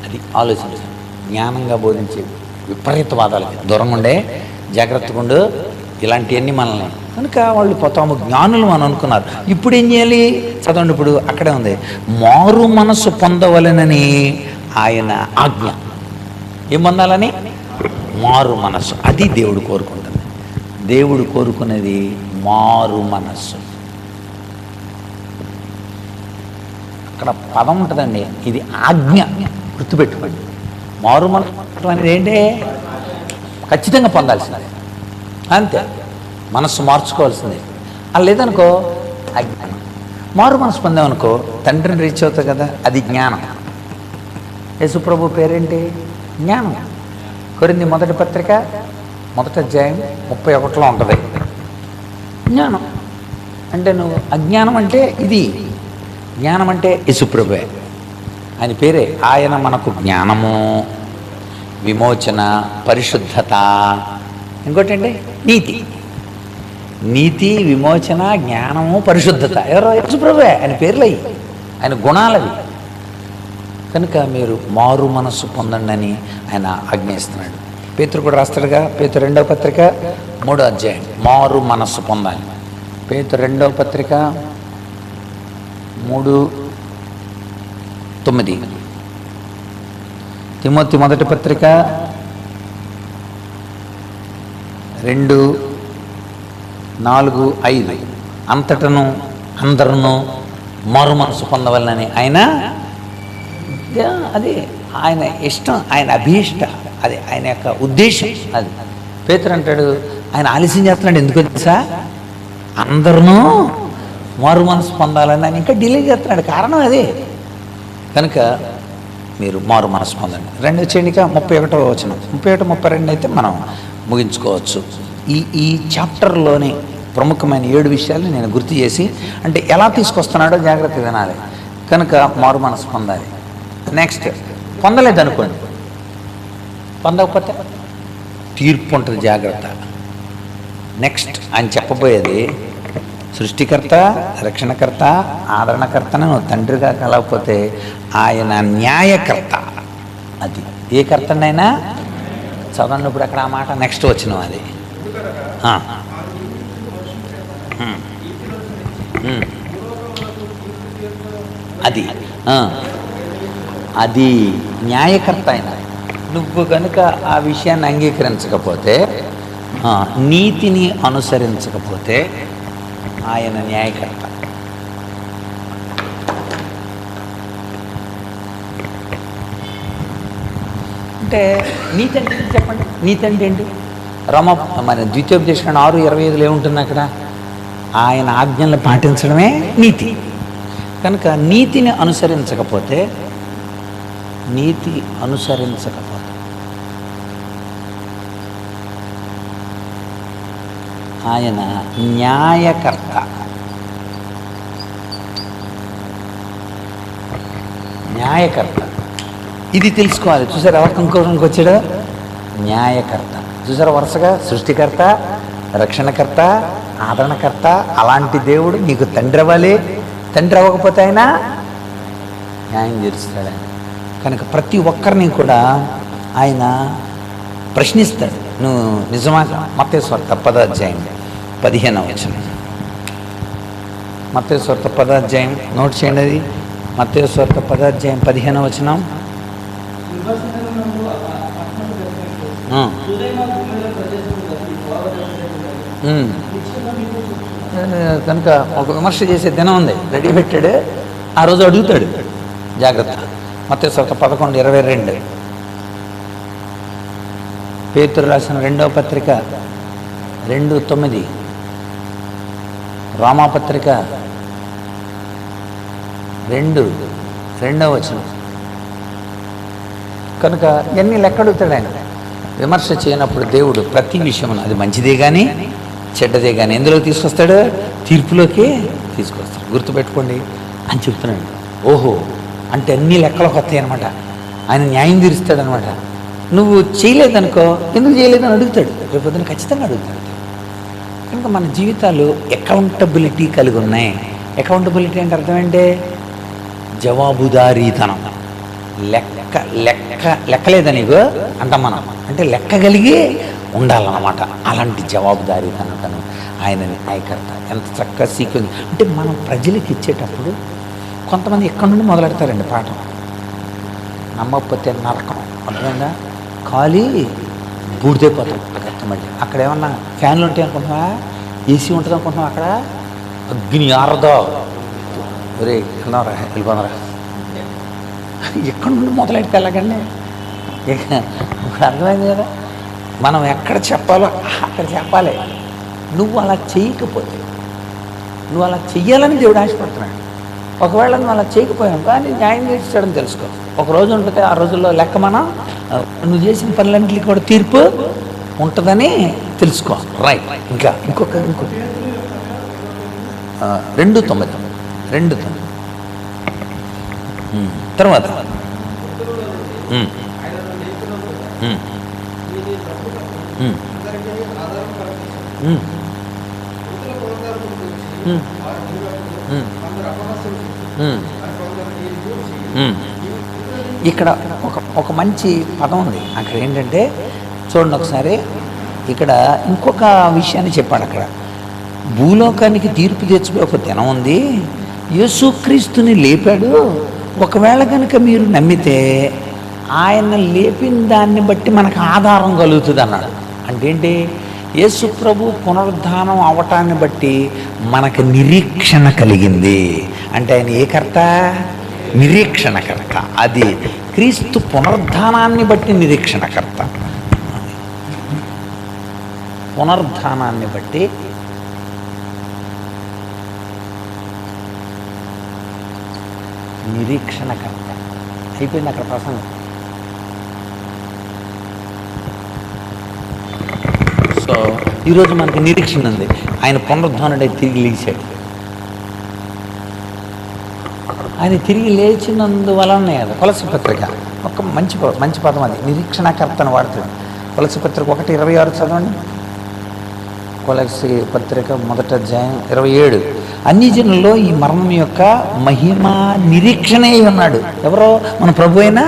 అది ఆలోచించాను. జ్ఞానంగా బోధించే విపరీతవాదాలకి దూరంగా ఉండే, జాగ్రత్తగా ఉండు. ఇలాంటివన్నీ మనల్ని కనుక వాళ్ళు పోతాము జ్ఞానులు అని అనుకున్నారు. ఇప్పుడు ఏం చేయాలి? చదవండి, ఇప్పుడు అక్కడే ఉంది. మారు మనసు పొందవలెనని ఆయన ఆజ్ఞ. ఏం పొందాలని? మారు మనస్సు. అది దేవుడు కోరుకుంటుంది. దేవుడు కోరుకునేది మారు మనస్సు. అక్కడ పదం ఉంటుందండి, ఇది ఆజ్ఞ. గుర్తుపెట్టుకోండి. మారు మనస్సు అనేది ఏంటి? ఖచ్చితంగా పొందాల్సిందే, అంతే. మనస్సు మార్చుకోవాల్సిందే. అది లేదనుకో అజ్ఞానం. మారు మనసు పొందామనుకో తండ్రిని రీచ్ అవుతావు కదా, అది జ్ఞానం. యేసుప్రభు పేరేంటి? జ్ఞానం. కొరింథీ మొదటి పత్రిక 1వ అధ్యాయం 31లో ఉంటుంది. జ్ఞానం అంటే నువ్వు అజ్ఞానం అంటే ఇది. జ్ఞానం అంటే యేసుప్రభువే, ఆయన పేరే. ఆయన మనకు జ్ఞానము, విమోచన, పరిశుద్ధత, ఇంకోటండి నీతి. నీతి, విమోచన, జ్ఞానము, పరిశుద్ధత ఎవరో? యేసుప్రభువే. ఆయన పేర్లవి, ఆయన గుణాలవి. కనుక మీరు మారు మనస్సు పొందండి అని ఆయన ఆజ్ఞయిస్తున్నాడు. పేతురు కూడా రాస్తాడుగా. పేతురు 2వ పత్రిక 3వ అధ్యాయం, మారు మనస్సు పొందాలి. పేతురు 2వ పత్రిక 3:9, తిమోతి మొదటి పత్రిక 2:4-5, అంతటను అందరూ మారు మనసు పొందవాలని ఆయన అది ఆయన ఇష్టం, ఆయన అభీష్ట, అది ఆయన యొక్క ఉద్దేశం. అది పేతురు అంటాడు, ఆయన ఆలస్యం చేస్తున్నాడు. ఎందుకు తెలుసా? అందరూ మారు మనసు పొందాలని ఆయన ఇంకా డిలే చేస్తున్నాడు. కారణం అదే. కనుక మీరు మారు మనసు పొందండి. 2 చేయండిక 31వ వచనం, 31-32 అయితే మనం ముగించుకోవచ్చు. ఈ చాప్టర్లోని ప్రముఖమైన 7 విషయాలు నేను గుర్తు చేసి, అంటే ఎలా తీసుకొస్తున్నాడో జాగ్రత్త వినాలి. కనుక మారు మనసు పొందాలి. నెక్స్ట్, పొందలేదనుకోండి, పొందకపోతే తీర్పు ఉంటుంది, జాగ్రత్త. నెక్స్ట్ ఆయన చెప్పబోయేది, సృష్టికర్త, రక్షణకర్త, ఆదరణకర్తను నువ్వు తండ్రిగా కలగకపోతే ఆయన న్యాయకర్త. అది ఏ కర్తనైనా చదవండి. ఇప్పుడు అక్కడ ఆ మాట నెక్స్ట్ వచ్చిన అది అది అది న్యాయకర్త అయిన నువ్వు కనుక ఆ విషయాన్ని అంగీకరించకపోతే, నీతిని అనుసరించకపోతే ఆయన న్యాయకర్త. అంటే నీతి అంటే చెప్పండి, నీతి అంటే ఏంటి? మన ద్వితీయోపదేశకాండం 6:25 ఏముంటుంది అక్కడ? ఆయన ఆజ్ఞలను పాటించడమే నీతి. కనుక నీతిని అనుసరించకపోతే ఆయన న్యాయకర్త. ఇది తెలుసుకోవాలి. చూసారు ఎవరికి ఇంకోకి వచ్చాడు? న్యాయకర్త. చూసారు వరుసగా సృష్టికర్త, రక్షణకర్త, ఆదరణకర్త. అలాంటి దేవుడు నీకు తండ్రి అవ్వాలి. తండ్రి అవ్వకపోతే ఆయన న్యాయం తీరుస్తాడు. కనుక ప్రతి ఒక్కరిని కూడా ఆయన ప్రశ్నిస్తాడు. నువ్వు నిజమా? మత్తయి సువార్త 10వ అధ్యాయం 15వ వచనం. మత్తయి సువార్త 10వ అధ్యాయం నోట్ చేయండి. అది మత్తయి సువార్త 10వ అధ్యాయం 15వ వచనం. కనుక ఒక విమర్శ చేసే దినం ఉంది, రెడీ పెట్టాడు. ఆ రోజు అడుగుతాడు. జాగ్రత్త. మత్తయి సువార్త 11:22, పేతురు రాసిన 2వ పత్రిక 2:9, రామాపత్రిక 2:2 వచనం. కనుక ఎన్ని లెక్క అడుగుతాడు ఆయన. విమర్శ చేయనప్పుడు దేవుడు ప్రతి విషయమును, అది మంచిదే కానీ చెడ్డదే కానీ ఎందులోకి తీసుకొస్తాడు? తీర్పులోకి తీసుకొస్తాడు. గుర్తుపెట్టుకోండి అని చెప్తున్నాడు. ఓహో, అంటే అన్ని లెక్కలకు వస్తాయి అనమాట. ఆయన న్యాయం తీరుస్తాడనమాట. నువ్వు చేయలేదనుకో, ఎందుకు చేయలేదని అడుగుతాడు. రేపొద్దున ఖచ్చితంగా అడుగుతాడు. కనుక మన జీవితాలు అకౌంటబిలిటీ కలిగి ఉన్నాయి. అకౌంటబిలిటీ అంటే అర్థం ఏంటి? జవాబుదారీతనం. లెక్కలేదా నీకు అంటాం మనం. అంటే లెక్క కలిగి ఉండాలన్నమాట. అలాంటి జవాబుదారీతనం ఆయన న్యాయకర్త. ఎంత చక్కగా సీక్వెన్స్. అంటే మనం ప్రజలకు ఇచ్చేటప్పుడు కొంతమంది ఎక్కడి నుండి మొదలెడతారండి పాఠం. నమ్మకపోతే నరకం. అర్థమైందా? ఖాళీ బూడిదైపోతాం. అర్థమండి. అక్కడ ఏమన్నా ఫ్యాన్లు ఉంటాయి అనుకుంటున్నావా? ఏసీ ఉంటుంది అనుకుంటున్నావా? అక్కడ అగ్ని ఆరదో. ఒరే వెళ్ళరా, వెళ్ళిపోనరా. ఎక్కడి నుండి మొదలెడితే వెళ్ళకండి. ఇప్పుడు అర్థమైంది కదా. మనం ఎక్కడ చెప్పాలో అక్కడ చెప్పాలి. నువ్వు అలా చేయకపోతే, నువ్వు అలా చెయ్యాలని దేవుడు ఆశపడుతున్నాడు. ఒకవేళ నువ్వు అలా చేయకపోయావు కానీ న్యాయం చేస్తాడని తెలుసుకో. ఒక రోజు ఉంటుంది, ఆ రోజుల్లో లెక్క మనం నువ్వు చేసిన పనులన్నింటికి కూడా తీర్పు ఉంటుందని తెలుసుకో. రైట్. ఇంకొక 2:9 తర్వాత ఇక్కడ ఒక మంచి పదం ఉంది. అక్కడ ఏంటంటే చూడండి ఒకసారి, ఇక్కడ ఇంకొక విషయాన్ని చెప్పాడు. అక్కడ భూలోకానికి తీర్పు తెచ్చిపోయి ఒక దినం ఉంది, యేసుక్రీస్తుని లేపాడు. ఒకవేళ కనుక మీరు నమ్మితే ఆయన లేపిన దాన్ని బట్టి మనకు ఆధారం కలుగుతుంది అన్నాడు. అంటే ఏంటి? యేసు ప్రభు పునరుద్ధానం అవటాన్ని బట్టి మనకు నిరీక్షణ కలిగింది. అంటే ఆయన ఏ కర్త? నిరీక్షణకర్త. అది క్రీస్తు పునరుద్ధానాన్ని బట్టి నిరీక్షణకర్త. పునరుద్ధానాన్ని బట్టి నిరీక్షణకర్త. అయిపోయింది అక్కడ ప్రసంగం. సో ఈరోజు మనకి నిరీక్షణ ఉంది. ఆయన పునరుద్ధానుడై తిరిగి లేచాడు. ఆయన తిరిగి లేచినందువలనే కదా కొలసి పత్రిక ఒక మంచి పదం, అది నిరీక్షణకర్తను వాడుతుంది. కొలసి పత్రిక 1:26 చదవండి. కొలసి పత్రిక 1వ అధ్యాయం 27. అన్ని జనుల్లో ఈ మరణం యొక్క మహిమ నిరీక్షణే ఉన్నాడు. ఎవరో? మన ప్రభు అయినా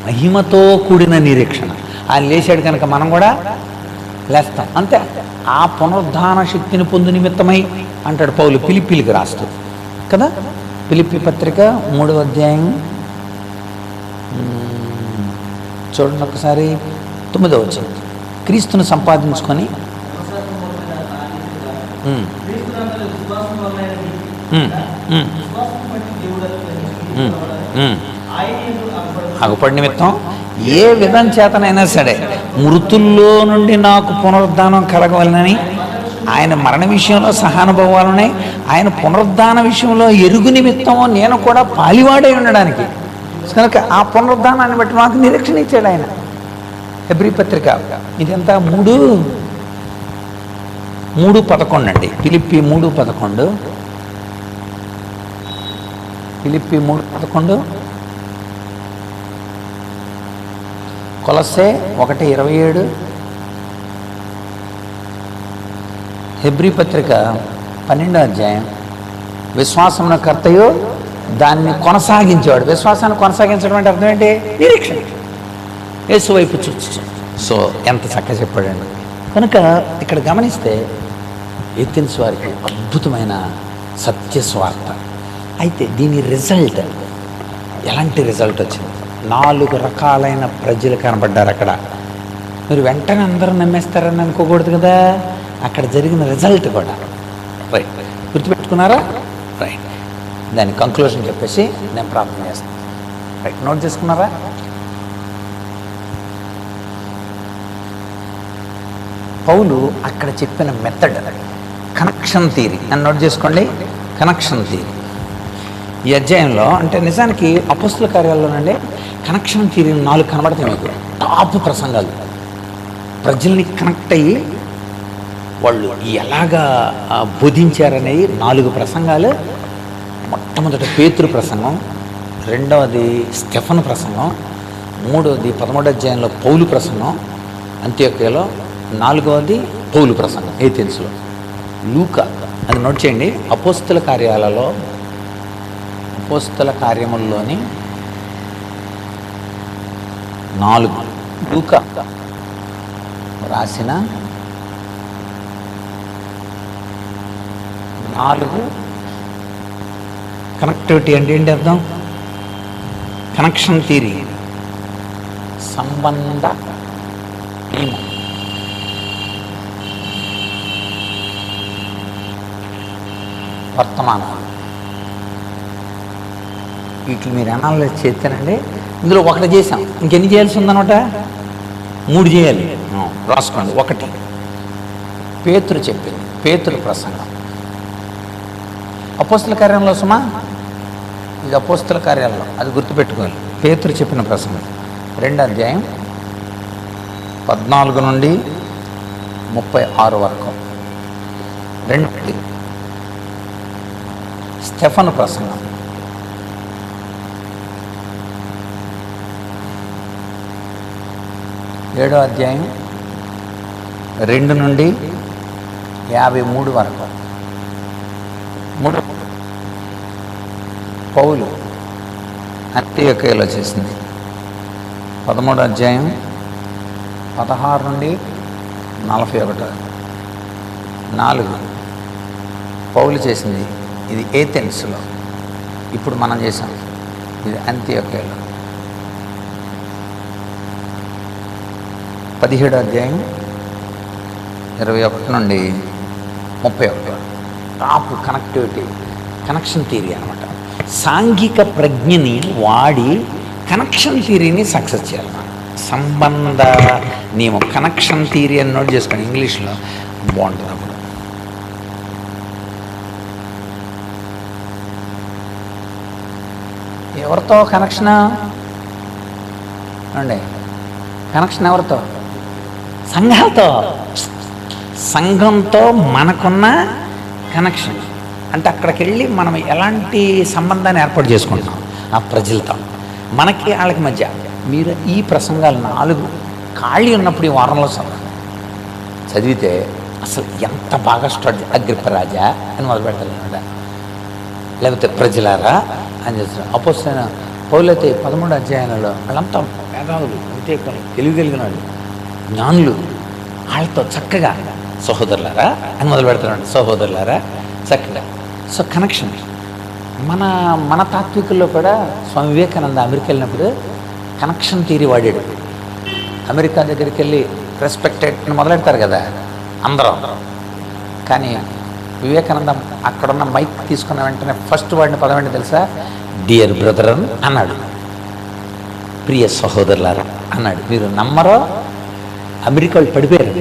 మహిమతో కూడిన నిరీక్షణ. ఆయన లేచాడు కనుక మనం కూడా లేస్తాం, అంతే. ఆ పునరుద్ధాన శక్తిని పొందు నిమిత్తమై అంటాడు పౌలు ఫిలిప్పీలకు రాస్తూ కదా. ఫిలిప్పీ పత్రిక 3వ అధ్యాయం చూడండి ఒకసారి, 9వ వచనం. క్రీస్తును సంపాదించుకొని అగపడి నిమిత్తం ఏ విధం చేతనైనా సరే మృతుల్లో నుండి నాకు పునరుద్ధానం కలగవాలని ఆయన మరణ విషయంలో సహానుభవాలనే ఆయన పునరుద్ధాన విషయంలో ఎరుగు నిమిత్తమో నేను కూడా పాలివాడై ఉండడానికి కనుక ఆ పునరుద్ధానాన్ని బట్టి మాకు నిరీక్షణ ఇచ్చాడు ఆయన. హెబ్రీ పత్రిక ఇదంతా 3:11 అండి. ఫిలిప్పీ 3:11. ఫిలిప్పీ 3:11. కొలస్సే 1:27. హెబ్రీ పత్రిక 12వ అధ్యాయం. విశ్వాసమున కర్తయు దాన్ని కొనసాగించేవాడు. విశ్వాసాన్ని కొనసాగించడం అంటే అర్థం ఏంటి? నిరీక్షణ. యేసు వైపు చూచు. సో ఎంత చక్కగా చెప్పాడండి. కనుక ఇక్కడ గమనిస్తే ఏథెన్స్ వారికి అద్భుతమైన సత్యస్వార్త. అయితే దీని రిజల్ట్ ఎలాంటి రిజల్ట్ వచ్చింది? 4 రకాలైన ప్రజలు కనబడ్డారు అక్కడ. మీరు వెంటనే అందరూ నమ్మేస్తారని అనుకోకూడదు కదా. అక్కడ జరిగిన రిజల్ట్ కూడా రైట్ గుర్తుపెట్టుకున్నారా? రైట్. దాని కంక్లూజన్ చెప్పేసి నేను ప్రార్థన చేస్తాను. రైట్, నోట్ చేసుకున్నారా? పౌలు అక్కడ చెప్పిన మెథడ్ కనెక్షన్ థియరీ అని నోట్ చేసుకోండి. కనెక్షన్ థియరీ ఈ అధ్యాయంలో, అంటే నిజానికి అపోస్తుల కార్యాలలోనండి కనెక్షన్ థియరీ 4 కనబడతాయి మీకు. టాప్ ప్రసంగాలు, ప్రజల్ని కనెక్ట్ అయ్యి వాళ్ళు ఎలాగా బోధించారనేవి 4 ప్రసంగాలు. మొట్టమొదటి పేతురు ప్రసంగం, రెండవది స్టెఫను ప్రసంగం, మూడవది 13వ అధ్యాయంలో పౌలు ప్రసంగం అంత్యోక్యలో, 4వది పౌలు ప్రసంగం ఏథెన్స్లో. లూకా అది నోట్ చేయండి. అపోస్తుల కార్యముల్లోని 4 లూకా రాసిన 4 కనెక్టివిటీ అంటే ఏంటి అర్థం? కనెక్షన్ థియరీ, సంబంధ నియమం. వర్తమానం వీటిని మీరు అనాలిసిస్ చేస్తేనండి. ఇందులో 1 చేసాం, ఇంకెన్ని చేయాల్సి ఉందన్నమాట? 3 చేయాలి. రాసుకోండి. 1 పేతురు చెప్పింది, పేతురు ప్రసంగం. అపోస్తుల కార్యంలో సుమా, ఇది అపోస్తుల కార్యాలలో, అది గుర్తుపెట్టుకోవాలి. పేతురు చెప్పిన ప్రసంగం 2వ అధ్యాయం 14 నుండి 36 వరకు. 2 స్టెఫను ప్రసంగం 7వ అధ్యాయం 2 నుండి 53 వరకు. 3 పౌలు అంత్యోక్యలో చేసింది. 13వ అధ్యాయం 16 నుండి 41. 4 పౌలు చేసింది, ఇది ఏథెన్స్లో. ఇప్పుడు మనం చేసాం, ఇది అంతియోక్యలో. 17వ అధ్యాయం 21 నుండి 31. టాప్ కనెక్టివిటీ, కనెక్షన్ థియరీ అనమాట. సాంఘిక ప్రజ్ఞని వాడి కనెక్షన్ థియరీని సక్సెస్ చేయాలి. సంబంధ నియమం, కనెక్షన్ థియరీ అని నోట్ చేసుకోండి, ఇంగ్లీష్లో బాగుంటుంది. అప్పుడు ఎవరితో కనెక్షన్ అండి? కనెక్షన్ ఎవరితో? సంఘాలతో. సంఘంతో మనకున్న కనెక్షన్ అంటే అక్కడికి వెళ్ళి మనం ఎలాంటి సంబంధాన్ని ఏర్పాటు చేసుకుంటాం ఆ ప్రజలతో, మనకి వాళ్ళకి మధ్య. మీరు ఈ ప్రసంగాలు 4 ఖాళీ ఉన్నప్పుడు ఈ వారంలో చదివితే అసలు ఎంత బాగా స్టార్ట్. అగ్రిపరాజా అని మొదలు పెడతారు అనమాట, లేకపోతే ప్రజలారా అని చేస్తారు. అపోస్తలైన పౌలైతే 13 అధ్యాయాలలో వాళ్ళంతా పేదవాళ్ళు, ప్రత్యేకలు, తెలివిగలిగిన వాళ్ళు, జ్ఞానులు. వాళ్ళతో చక్కగా సహోదరులారా అని మొదలు పెడతారండి. సహోదరులారా చక్కగా. So connection. మన తాత్వికుల్లో కూడా స్వామి వివేకానంద అమెరికా వెళ్ళినప్పుడు కనెక్షన్ థియరీ వాడాడు. అమెరికా దగ్గరికి వెళ్ళి రెస్పెక్టెడ్ అని మొదలెడతారు కదా అందరం. కానీ వివేకానంద అక్కడున్న మైక్ తీసుకున్న వెంటనే ఫస్ట్ వాడిన పదం ఏంటో తెలుసా? డియర్ బ్రదర్ అన్నాడు. ప్రియ సహోదరులారా అన్నాడు. మీరు నమ్మరో, అమెరికా వాళ్ళు పడిపోయారు.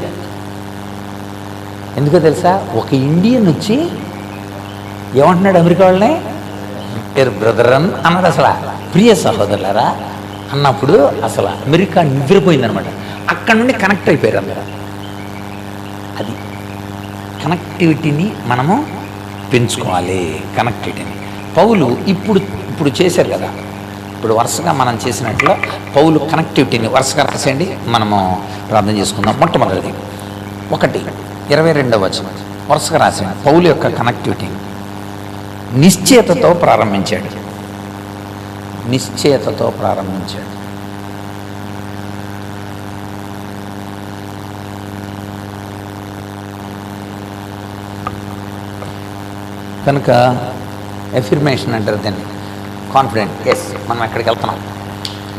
ఎందుకో తెలుసా? ఒక ఇండియన్ వచ్చి ఏమంటున్నాడు అమెరికా వాళ్ళని? డియర్ బ్రదర్ అన్నాడు. అసలు ప్రియ సహోదరులారా అన్నప్పుడు అసలు అమెరికా నివ్వెరపోయిందనమాట. అక్కడ నుండి కనెక్ట్ అయిపోయారు అందరూ. అది కనెక్టివిటీని మనము పెంచుకోవాలి. కనెక్టివిటీని పౌలు ఇప్పుడు చేశారు కదా. ఇప్పుడు వరుసగా మనం చేసినట్లు పౌలు కనెక్టివిటీని వరుసగా రాసేయండి, మనము ప్రార్థన చేసుకుందాం. మొట్టమొదటిది 1:22 వచనం వరుసగా రాసేయండి. పౌలు యొక్క కనెక్టివిటీని నిశ్చయతతో ప్రారంభించాడు. నిశ్చయతతో ప్రారంభించాడు. కనుక ఎఫిర్మేషన్ అంటారు దాన్ని. కాన్ఫిడెంట్, ఎస్ మనం ఎక్కడికి వెళ్తున్నాం,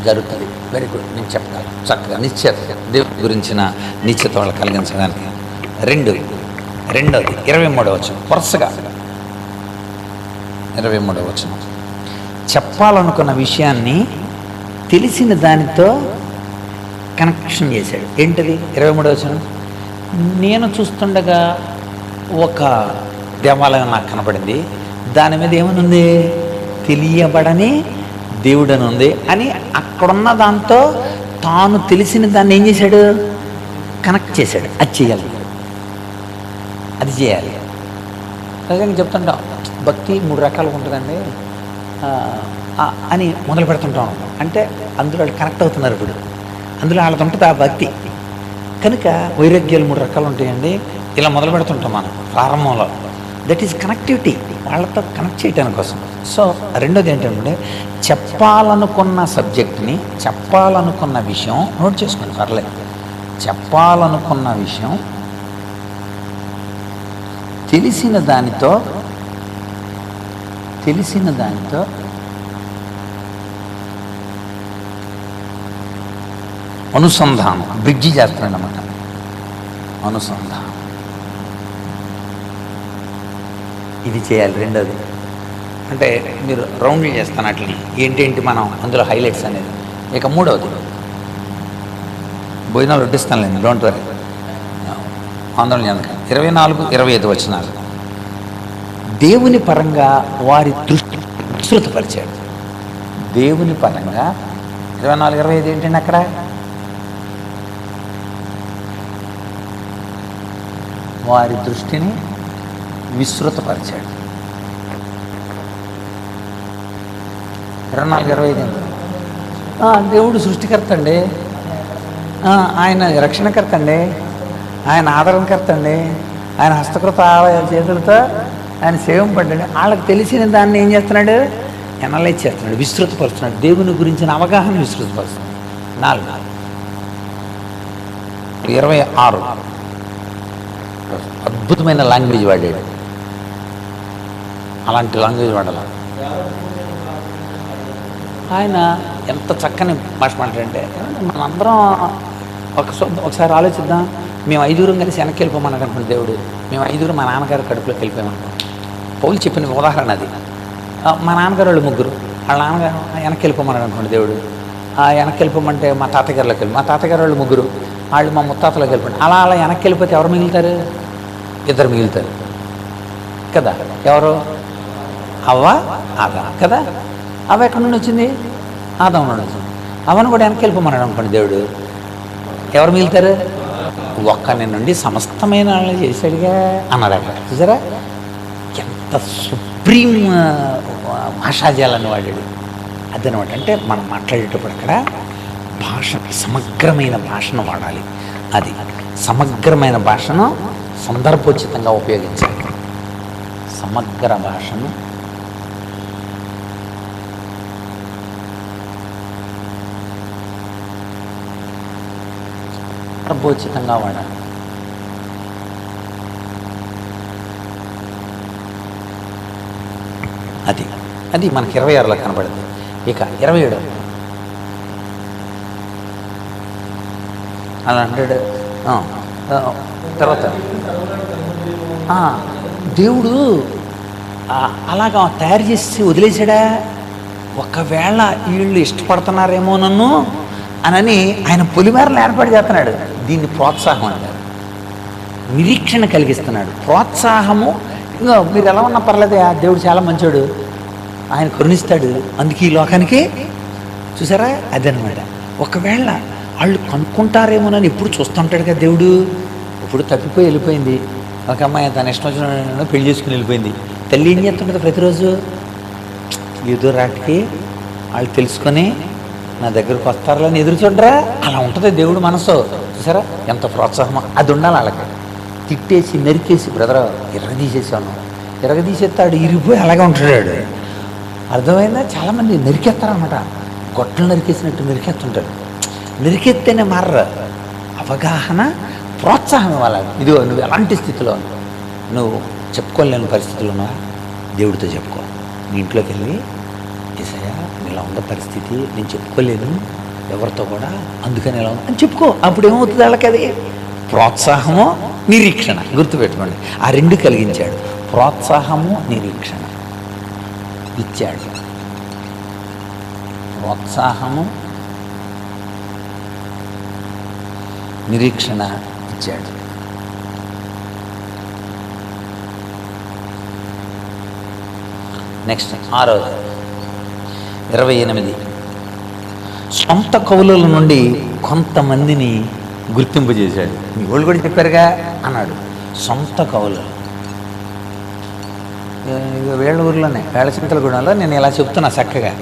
జరుగుతుంది. వెరీ గుడ్, నేను చెప్తాను చక్కగా. నిశ్చయత, దేవుడి గురించిన నిశ్చయత వాళ్ళకి కలిగించడానికి. రెండోది 23వ వచనం వరుసగా 23వ వచనం. చెప్పాలనుకున్న విషయాన్ని తెలిసిన దానితో కనెక్షన్ చేశాడు. ఏంటది? 23వ వచనం. నేను చూస్తుండగా ఒక దేవాలయం నాకు కనపడింది, దాని మీద ఏమనుంది? తెలియబడని దేవుడు అని ఉంది అని. అక్కడున్న దాంతో తాను తెలిసిన దాన్ని ఏం చేశాడు? కనెక్ట్ చేశాడు. అది చేయాలి, అది చేయాలి. నిజంగా చెప్తుంటాం, భక్తి 3 రకాలుగా ఉంటుందండి అని మొదలు పెడుతుంటాం. అంటే అందులో వాళ్ళు కనెక్ట్ అవుతున్నారు. ఇప్పుడు అందులో వాళ్ళతో ఉంటుంది ఆ భక్తి. కనుక వైరాగ్యాలు 3 రకాలు ఉంటాయండి. ఇలా మొదలు పెడుతుంటాం మనం ప్రారంభంలో. దట్ ఈజ్ కనెక్టివిటీ, వాళ్ళతో కనెక్ట్ చేయడానికి కోసం. సో రెండోది ఏంటంటే చెప్పాలనుకున్న సబ్జెక్ట్ని, చెప్పాలనుకున్న విషయం నోట్ చేసుకోండి, పర్లేదు. చెప్పాలనుకున్న విషయం తెలిసిన దానితో అనుసంధానం, బ్రిడ్జి చేస్తున్నాడు అన్నమాట. అనుసంధానం ఇది చేయాలి. రెండోది అంటే మీరు రౌండ్లు చేస్తాను అట్లని ఏంటేంటి మనం అందులో హైలైట్స్ అనేది. ఇక మూడవది భోజనాలు వడ్డిస్తానులేండి, డోంట్ వరీ, ఆందోళన చెందక. 24-25 వచనాలు. దేవుని పరంగా వారి దృష్టి విస్తృతపరిచాడు. దేవుని పరంగా 24-25 ఏంటండి అక్కడ? వారి దృష్టిని విస్తృతపరిచాడు. 24-25 దేవుడు సృష్టికర్త అండి, ఆయన రక్షణకర్త అండి, ఆయన ఆదరణకర్త అండి, ఆయన హస్తకృత చేతులతో ఆయన సేవింపడ్డాడు. వాళ్ళకి తెలిసిన దాన్ని ఏం చేస్తున్నాడు? ఎనలైజ్ చేస్తున్నాడు, విస్తృతపరుస్తున్నాడు. దేవుని గురించిన అవగాహన విస్తృతపరుస్తున్నాడు. 4 26 అద్భుతమైన లాంగ్వేజ్ వాడాడు. అలాంటి లాంగ్వేజ్ వాడాల ఆయన. ఎంత చక్కని భాష మాట్లాడంటే, మనందరం ఒకసారి ఆలోచిద్దాం. మేము 5 కలిసి వెనక్కి వెళ్ళిపోమన్నాడు అనుకోండి దేవుడు. మేము 5 మా నాన్నగారు కడుపులోకి వెళ్ళిపోయామనుకో. పౌలు చెప్పిన ఉదాహరణ అది. మా నాన్నగారు వాళ్ళు 3, వాళ్ళ నాన్నగారు వెనక్కి వెళ్ళిపోమన్నాడు అనుకోండి దేవుడు. వెనక్కి వెళ్ళిపోమంటే మా తాతగారిలోకి వెళ్ళి, మా తాతగారు వాళ్ళు 3, వాళ్ళు మా ముత్తాతలోకి వెళ్ళిపోండి. అలా వెనక్కి వెళ్ళిపోతే ఎవరు మిగులుతారు? 2 మిగులుతారు కదా. ఎవరు? అవ్వ, ఆదా కదా. అవ్వ ఎక్కడి నుండి వచ్చింది? ఆదాం నుండి వచ్చింది. అవ్వను కూడా వెనక్కి వెళ్ళిపోమన్నాడు అనుకోండి దేవుడు. ఎవరు మిగులుతారు? ఒక్కని నుండి సమస్తమైన వాళ్ళని చేశాడుగా అన్నాడు అక్కడ. చూసారా ఎంత సుప్రీం భాషాజాలాన్ని వాడాడు. అదనమాట. అంటే మనం మాట్లాడేటప్పుడు అక్కడ భాష, సమగ్రమైన భాషను వాడాలి. అది సమగ్రమైన భాషను సందర్భోచితంగా ఉపయోగించాలి. సమగ్ర భాషను సందర్భోచితంగా వాడాలి. అది అది మనకి 26లో కనబడింది. ఇక 27 అలా 100 తర్వాత దేవుడు అలాగా తయారు చేసి వదిలేసాడా? ఒకవేళ వీళ్ళు ఇష్టపడుతున్నారేమో నన్ను అని ఆయన పొలిమేరలు ఏర్పాటు చేస్తున్నాడు. దీన్ని ప్రోత్సాహం అంటారు. నిరీక్షణ కలిగిస్తున్నాడు. ప్రోత్సాహము. ఇంకా మీరు ఎలా ఉన్నా పర్లేదు, దేవుడు చాలా మంచోడు, ఆయన కరుణిస్తాడు, అందుకే ఈ లోకానికి. చూసారా అదనమాట. ఒకవేళ వాళ్ళు కనుక్కుంటారేమోనని ఎప్పుడు చూస్తుంటాడు కదా దేవుడు. ఇప్పుడు తప్పిపోయి వెళ్ళిపోయింది ఒక అమ్మాయి, తన ఇష్టం వచ్చిన పెళ్లి చేసుకుని వెళ్ళిపోయింది. తల్లి ఏం చేస్తుంటుంది? ప్రతిరోజు ఏదో రాటికి వాళ్ళు తెలుసుకొని నా దగ్గరకు వస్తారని ఎదురు చూడరా. అలా ఉంటుంది దేవుడు మనసు. చూసారా ఎంత ప్రోత్సాహమో. అది ఉండాలి వాళ్ళకి. తిట్టేసి నరికేసి బ్రదర్ ఎరగదీసేసాను, ఎరగదీసేస్తాడు, ఇరిగిపోయి అలాగే ఉంటాడు. అర్థమైందా? చాలామంది నరికేస్తారనమాట. గొట్టలు నరికేసినట్టు నరికేస్తుంటాడు. నరికెత్తేనే మారరు. అవగాహన, ప్రోత్సాహం ఇవ్వాలి. ఇదిగో నువ్వు ఎలాంటి స్థితిలో నువ్వు చెప్పుకోలేని పరిస్థితులు ఉన్నావా, దేవుడితో చెప్పుకో. నీ ఇంట్లోకి వెళ్ళి, ఏసయ్యా ఇలా ఉన్న పరిస్థితి నేను చెప్పుకోలేను ఎవరితో కూడా, అందుకని ఎలా ఉంది అని చెప్పుకో. అప్పుడు ఏమవుతుంది వాళ్ళకి? అది ప్రోత్సాహము, నిరీక్షణ. గుర్తుపెట్టుకోండి, ఆ 2 కలిగించాడు. ప్రోత్సాహము, నిరీక్షణ ఇచ్చాడు. ప్రోత్సాహము, నిరీక్షణ ఇచ్చాడు. నెక్స్ట్ 6వ 28 సొంత కవుల నుండి కొంతమందిని గుర్తింపు చేశాడు. మీ వాళ్ళు కూడా చెప్పారుగా అన్నాడు. సొంత కవులు వేళ్ళ ఊర్లోనే, వేళచింతలగూడెంలో నేను ఇలా చెప్తున్నా చక్కగా.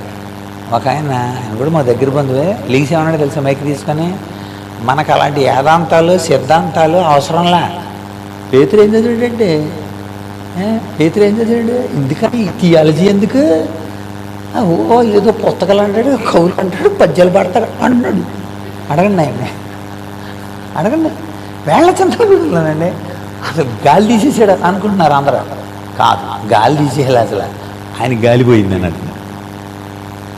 ఒక ఆయన కూడా మా దగ్గర బంధువే, లీసేమన్నాడు తెలుసా మైక్ తీసుకొని, మనకు అలాంటి వేదాంతాలు సిద్ధాంతాలు అవసరంలా. పేతురు ఏం చదివాడంటే, పేతురు ఏం చదివాడు? ఎందుకని థియాలజీ ఎందుకు? ఓ ఏదో పుస్తకాలు అంటాడు, కవులు అంటాడు, పద్యాలు పాడతాడు అంటున్నాడు. అడగండి ఆయన, అడగండి. వేళచింతలగూడెంలోనండి. అసలు గాలి తీసేసాడు అనుకుంటున్నారు అందరూ. కాదు, గాలి తీసేయాలి. అసలు ఆయన గాలిపోయింది అన్నట్టు.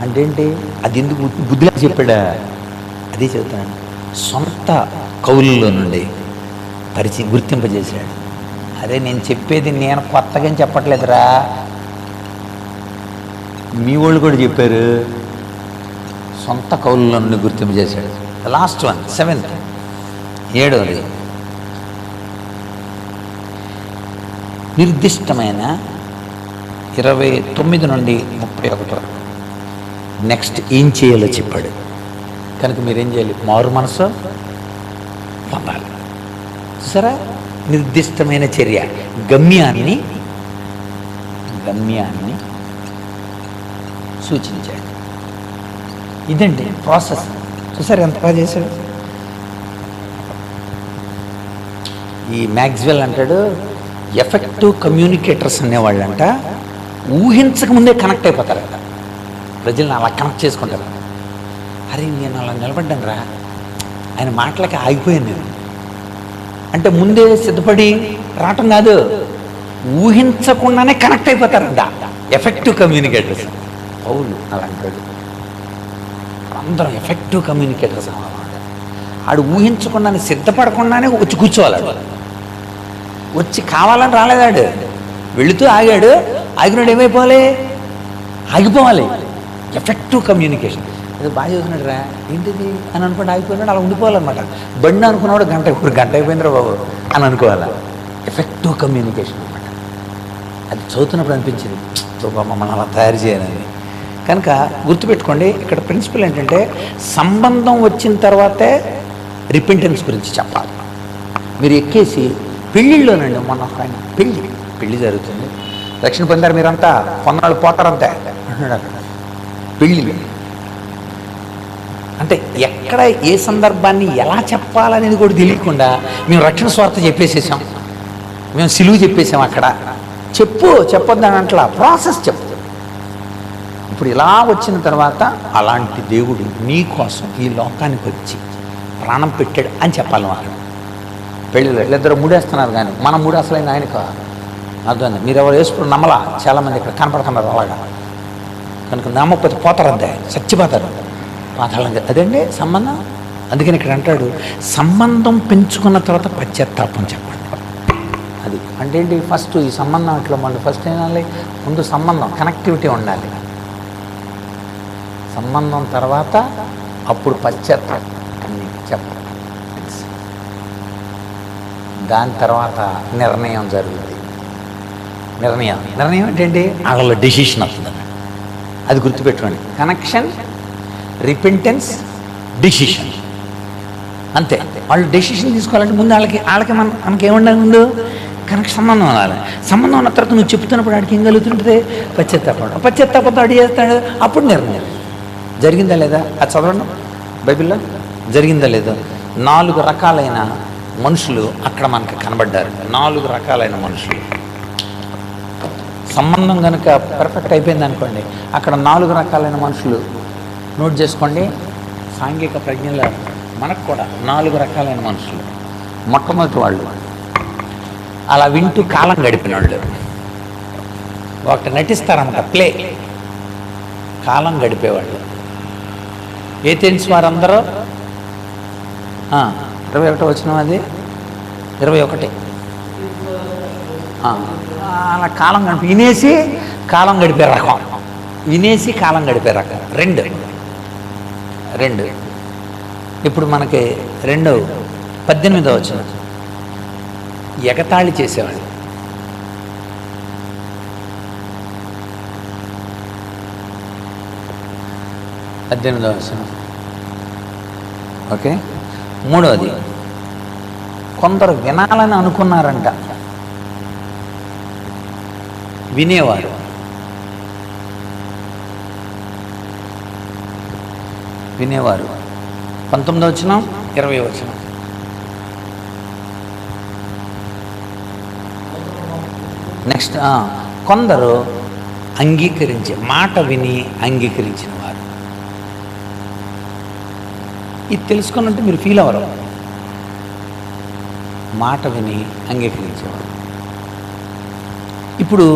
అంటే ఏంటి? అది ఎందుకు బుద్ధిగా చెప్పాడా? అదే చెబుతాను. సొంత కవులలో నుండి గుర్తింపజేశాడు. అరే నేను చెప్పేది నేను కొత్తగా చెప్పట్లేదురా, మీ వాళ్ళు కూడా చెప్పారు. సొంత కవులలో నుండి గుర్తింపు చేశాడు. లాస్ట్ వన్ 7th 7వది నిర్దిష్టమైన 29 నుండి 31 వరకు నెక్స్ట్ ఏం చేయాలో చెప్పాడు. కనుక మీరేం చేయాలి? మారు మనసు పొందాలి. చూసారా, నిర్దిష్టమైన చర్య, గమ్యాన్ని సూచించాడు. ఇదండి ప్రాసెస్. చూసారు ఎంత బాగా చేశాడు. ఈ మ్యాక్స్వెల్ అంటాడు, ఎఫెక్టివ్ కమ్యూనికేటర్స్ అనేవాళ్ళంట ఊహించకముందే కనెక్ట్ అయిపోతారంట. ప్రజలను అలా కనెక్ట్ చేసుకుంటారు. అరే నేను అలా నిలబడ్డాను రా, ఆయన మాటలకి ఆగిపోయాను నేను, అంటే ముందే సిద్ధపడి రావటం కాదు, ఊహించకుండానే కనెక్ట్ అయిపోతారంట. Effective communicators. పౌలు అలాంటి అందరం ఎఫెక్టివ్ కమ్యూనికేటర్స్ అన్నమాట. ఆడు ఊహించకుండానే సిద్ధపడకుండానే వచ్చి కూర్చోవాలి. వచ్చి కావాలని రాలేదాడు, వెళుతూ ఆగాడు. ఆగినాడు ఏమైపోవాలి? ఆగిపోవాలి. Effective communication. అది బాగా చదువుతున్నాడు రా, ఏంటిది అని అనుకుంటే ఆగిపోయినాడు. అలా ఉండిపోవాలన్నమాట. బండి అనుకున్నాడు, ఇప్పుడు గంట అయిపోయిందిరా బాబు అని అనుకోవాలి. ఎఫెక్టివ్ కమ్యూనికేషన్ అనమాట. అది చదువుతున్నప్పుడు అనిపించింది, మమ్మల్ని అలా తయారు చేయాలని. కనుక గుర్తుపెట్టుకోండి, ఇక్కడ ప్రిన్సిపల్ ఏంటంటే సంబంధం వచ్చిన తర్వాతే రిపెంటెన్స్ గురించి చెప్పాలి. మీరు ఎక్కేసి పెళ్ళిళ్ళలోనండి, మొన్న ఒక ఆయన పెళ్ళి జరుగుతుంది, రక్షణ పొందారు మీరంతా, కొన్నాళ్ళు పోతారంతే అంటున్నాడు. అక్కడ పెళ్ళి అంటే ఎక్కడ ఏ సందర్భాన్ని ఎలా చెప్పాలనేది కూడా తెలియకుండా మేము రక్షణ స్వార్థ చెప్పేసేసాం, మేము సిలువు చెప్పేసాం. అక్కడ చెప్పొద్దు అని అంటలా, ప్రాసెస్ చెప్పు. ఇప్పుడు ఇలా వచ్చిన తర్వాత అలాంటి దేవుడు నీ కోసం ఈ లోకానికి వచ్చి ప్రాణం పెట్టాడు అని చెప్పాలి. వాళ్ళు పెళ్ళిలో ఇద్దరు మూడేస్తున్నారు, కానీ మన మూడు అసలైన ఆయన కాదు. అర్థం, మీరు ఎవరు వేసుకుని నమ్మలా, చాలామంది ఇక్కడ కనపడుతున్నారు అలాగా. కనుక నమ్మకపోతే పోతారంతే, చచ్చిపోతారు పాతాళంగా. అదండి సంబంధం. అందుకని ఇక్కడ అంటాడు, సంబంధం పెంచుకున్న తర్వాత పశ్చాత్తాపం చెప్పండి. అది అంటే ఏంటి? ఫస్ట్ ఈ సంబంధం అట్లా మళ్ళీ ఫస్ట్ ఏనాలి, ముందు సంబంధం కనెక్టివిటీ ఉండాలి. సంబంధం తర్వాత అప్పుడు పశ్చాత్తాపం చెప్పండి. దాని తర్వాత నిర్ణయం జరుగుతుంది. నిర్ణయం ఏంటండి? వాళ్ళ డెసిషన్ వస్తుంది. అది గుర్తుపెట్టుకోండి. Connection, repentance, decision. అంతే. వాళ్ళు డెసిషన్ తీసుకోవాలంటే ముందు వాళ్ళకి మనకి ఏముండాలి? ముందు కనెక్షన్, సంబంధం ఉండాలి. సంబంధం ఉన్న తర్వాత నువ్వు చెప్తున్నప్పుడు వాడికి ఏం కలుగుతుంటుంది? పశ్చాత్తాపంతో అడిగి చేస్తాడు. అప్పుడు నిర్ణయం జరిగిందా లేదా అది చదవండి బైబిల్లో. జరిగిందా లేదా? 4 రకాలైన మనుషులు అక్కడ మనకు కనబడ్డారు. 4 రకాలైన మనుషులు. సంబంధం కనుక పర్ఫెక్ట్ అయిపోయింది అనుకోండి, అక్కడ 4 రకాలైన మనుషులు నోట్ చేసుకోండి. సాంఘిక ప్రజ్ఞలో మనకు కూడా 4 రకాలైన మనుషులు. మొట్టమొదటి వాళ్ళు అలా వింటూ కాలం గడిపిన వాళ్ళు, ఒకటి నటిస్తారన్నమాట, ప్లే, కాలం గడిపేవాళ్ళు. ఏథెన్స్ వారందరూ 21 వచ్చిన అది 21 అలా కాలం వినేసి కాలం గడిపే రకం. రెండు. ఇప్పుడు మనకి 18 వచ్చిన ఎగతాళి చేసేవాళ్ళు. వచ్చిన ఓకే. 3వది కొందరు వినాలని అనుకున్నారంట, వినేవారు. 19 వచ్చిన 20 వచ్చిన. నెక్స్ట్ కొందరు అంగీకరించే, మాట విని అంగీకరించిన వారు. ఇది తెలుసుకున్నట్టు మీరు ఫీల్ అవ్వరు. మాట విని అంగీకరించేవారు. ఇప్పుడు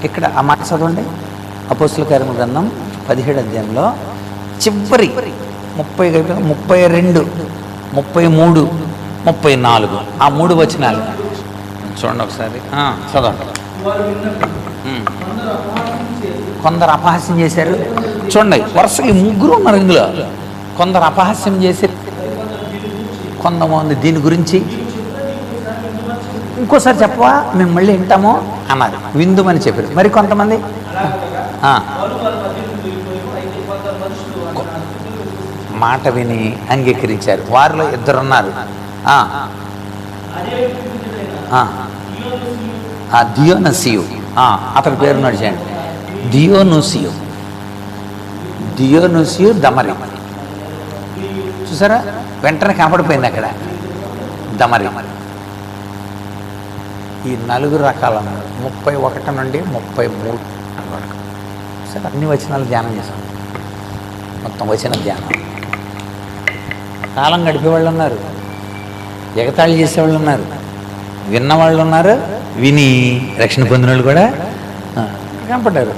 ఇక్కడ ఆ మాట చదవండి. అపోస్తుల కార్యముల గ్రంథం 17వ అధ్యాయంలో చివరి 32, 33, 34 ఆ 3 వచనాలు చూడండి ఒకసారి. చదవండి. కొందరు అపహాస్యం చేశారు. చూడండి, వరుసగా 3 ఉన్నారు ఇందులో. కొందరు అపహాస్యం చేసి, కొంతమంది దీని గురించి ఇంకోసారి చెప్పవా, మేము మళ్ళీ వింటాము అన్నారు, విందుమని చెప్పారు. మరి కొంతమంది మాట విని అంగీకరించారు. వారిలో 2 ఉన్నారు. దియోనసియు, అతని పేరు నడిచేయండి. దియోనుసియు దమరి. చూసారా, వెంటనే కనపడిపోయింది అక్కడ దమరి. ఈ 4 రకాల 31 నుండి 33 వరకు. సరే, అన్ని వచనాలు ధ్యానం చేశాం. మొత్తం వచన ధ్యానం. కాలం గడిపేవాళ్ళు ఉన్నారు, ఎగతాళి చేసేవాళ్ళు ఉన్నారు, విన్నవాళ్ళు ఉన్నారు, విని రక్షణ పొందిన వాళ్ళు కూడా కనపడ్డారు.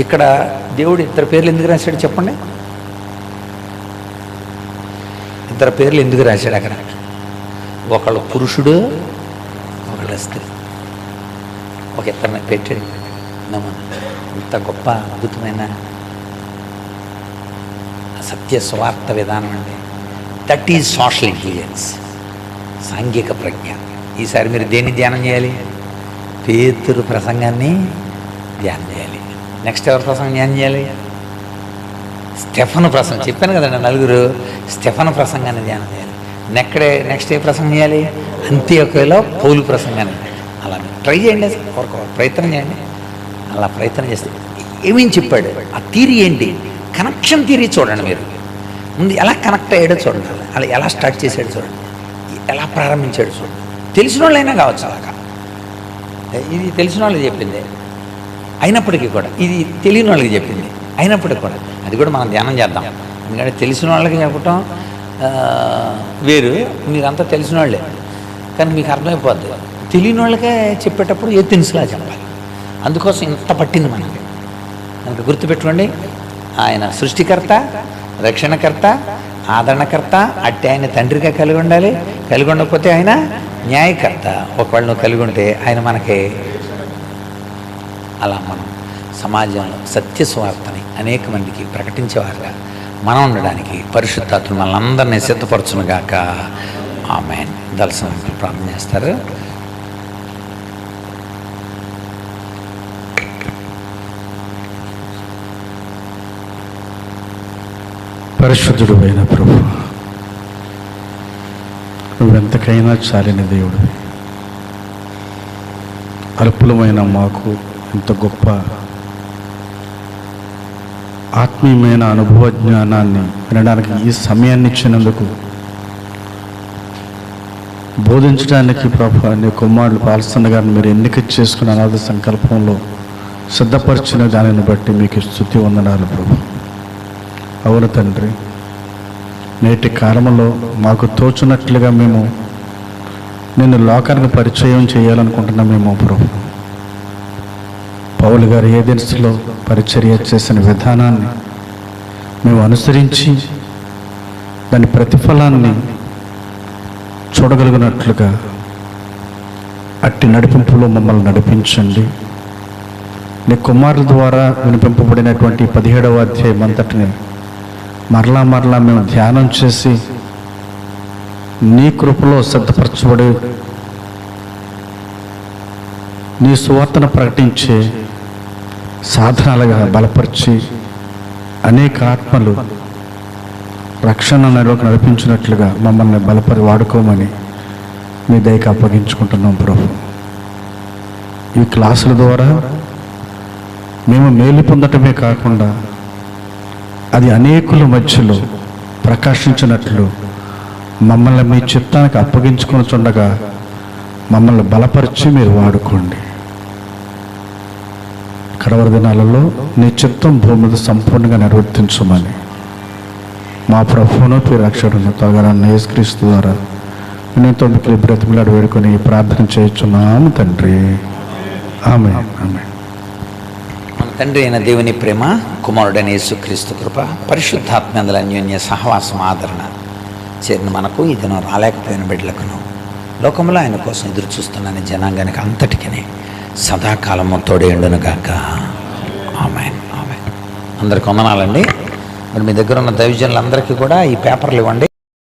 ఇక్కడ దేవుడు ఇద్దరు పేర్లు ఎందుకు రాశాడు చెప్పండి? ఇద్దరు పేర్లు ఎందుకు రాశాడు అక్కడ? ఒకళ్ళు పురుషుడు, ఒకళ్ళు స్త్రీ. ఒక ఇద్దరిని పెట్టాడు. ఇంత గొప్ప అద్భుతమైన సత్య స్వార్థ విధానం అండి. దట్ ఈజ్ సోషల్ ఇంటెలిజెన్స్, సాంఘిక ప్రజ్ఞ. ఈసారి మీరు దేన్ని ధ్యానం చేయాలి? పేతురు ప్రసంగాన్ని ధ్యానం చేయాలి. నెక్స్ట్ ఎవరి ప్రసంగం ధ్యానం చేయాలి? స్టెఫను ప్రసంగం. చెప్పాను కదండి, నలుగురు స్టెఫను ప్రసంగాన్ని ధ్యానం చేయాలి. నెక్స్ట్ ఏ ప్రసంగం చేయాలి? అంత్యోక్యలో పౌలు ప్రసంగాన్ని. అలా ట్రై చేయండి, ప్రయత్నం చేయండి. అలా ప్రయత్నం చేస్తే ఏమేమి చెప్పాడు, ఆ థియరీ ఏంటి, కనెక్షన్ థియరీ చూడండి. మీరు ముందు ఎలా కనెక్ట్ అయ్యాడో చూడండి, అలా ఎలా స్టార్ట్ చేసాడో చూడండి, ఎలా ప్రారంభించాడు చూడండి. తెలిసిన వాళ్ళైనా కావచ్చు అలాగా. ఇది తెలిసిన వాళ్ళకి చెప్పింది అయినప్పటికీ కూడా, ఇది తెలియని వాళ్ళకి చెప్పింది అయినప్పటికీ కూడా, అది కూడా మనం ధ్యానం చేద్దాం. ఎందుకంటే తెలిసిన వాళ్ళకి చెప్పటం వేరు, మీరంతా తెలిసిన వాళ్ళే, కానీ మీకు అర్థమైపోద్ది. తెలియని వాళ్ళకే చెప్పేటప్పుడు ఏ తెలుసులా చెప్పాలి. అందుకోసం ఇంత పట్టింది మనకి. కనుక గుర్తుపెట్టుకోండి, ఆయన సృష్టికర్త, రక్షణకర్త, ఆదరణకర్త. అట్టి ఆయన తండ్రిగా కలిగి ఉండాలి. కలిగి ఉండకపోతే ఆయన న్యాయకర్త. ఒకవేళ నువ్వు కలిగి ఉంటే ఆయన మనకి. అలా మనం సమాజంలో సత్య స్వార్థని అనేక మందికి ప్రకటించేవారుగా మనం ఉండడానికి పరిశుద్ధాత్మ మనందరినీ సిద్ధపరచునుగాక. ఆమేన్. దర్శనం ప్రార్థన చేస్తారు. పరిశుద్ధుడు అయిన ప్రభు, నువ్వెంతకైనా చాలిన దేవుడు. అల్పులమైన మాకు ఇంత గొప్ప ఆత్మీయమైన అనుభవ జ్ఞానాన్ని వినడానికి ఈ సమయాన్ని ఇచ్చినందుకు, బోధించడానికి ప్రభు నీ కుమారుడు పాల్సన్న గారిని మీరు ఎన్నిక చేసుకున్న అనాథ సంకల్పంలో సిద్ధపరిచిన దానిని బట్టి మీకు స్తుతి వందనాలు ప్రభు. అవును తండ్రి, నేటి కాలంలో మాకు తోచున్నట్లుగా మేము నిన్ను లోకానికి పరిచయం చేయాలనుకుంటున్నామేమో ప్రభు. పౌలు గారు ఏథెన్స్లో పరిచర్య చేసిన విధానాన్ని మేము అనుసరించి దాని ప్రతిఫలాన్ని చూడగలిగినట్లుగా అట్టి నడిపింపులో మమ్మల్ని నడిపించండి. నీ కుమారుల ద్వారా వినిపింపబడినటువంటి 17వ అధ్యాయం అంతటిని మరలా మేము ధ్యానం చేసి నీ కృపలో సిద్ధపరచబడి నీ సువార్తను ప్రకటించే సాధనాలుగా బలపరిచి అనేక ఆత్మలు రక్షణలోకి నడిపించినట్లుగా మమ్మల్ని బలపరి వాడుకోమని మీ దయకు అప్పగించుకుంటున్నాం ప్రభు. ఈ క్లాసుల ద్వారా మేము మేలు పొందటమే కాకుండా అది అనేకుల మధ్యలో ప్రకాశించినట్లు మమ్మల్ని మీ చిత్తానికి అప్పగించుకొని చుండగా మమ్మల్ని బలపరిచి మీరు వాడుకోండి. కడవరి దినాలలో నీ చిత్తం భూమి మీద సంపూర్ణంగా నిర్వర్తించమని మా ప్రభువును రక్షకుడు త్వరగా యేసుక్రీస్తు ద్వారా వినయంతో మీకు బ్రతిమలాడి వేడుకొని ప్రార్థన చేయుచున్నాము తండ్రి. ఆమేన్. ఆమేన్. మన తండ్రి అయిన దేవుని ప్రేమ, కుమారుడైన యేసుక్రీస్తు కృప, పరిశుద్ధాత్మల అన్యోన్య సహవాసం, ఆదరణ చేరిన మనకు ఈ దినం రాలేకపోయిన బిడ్డలకును, లోకంలో ఆయన కోసం ఎదురు చూస్తున్న జనాంగానికి అంతటికీ సదాకాలము తోడేయుండును గాక. ఆమేన్. ఆమేన్. అందరికి వందనాలండి. మరి మీ దగ్గర ఉన్న దైవజనులందరికీ కూడా ఈ పేపర్లు ఇవ్వండి.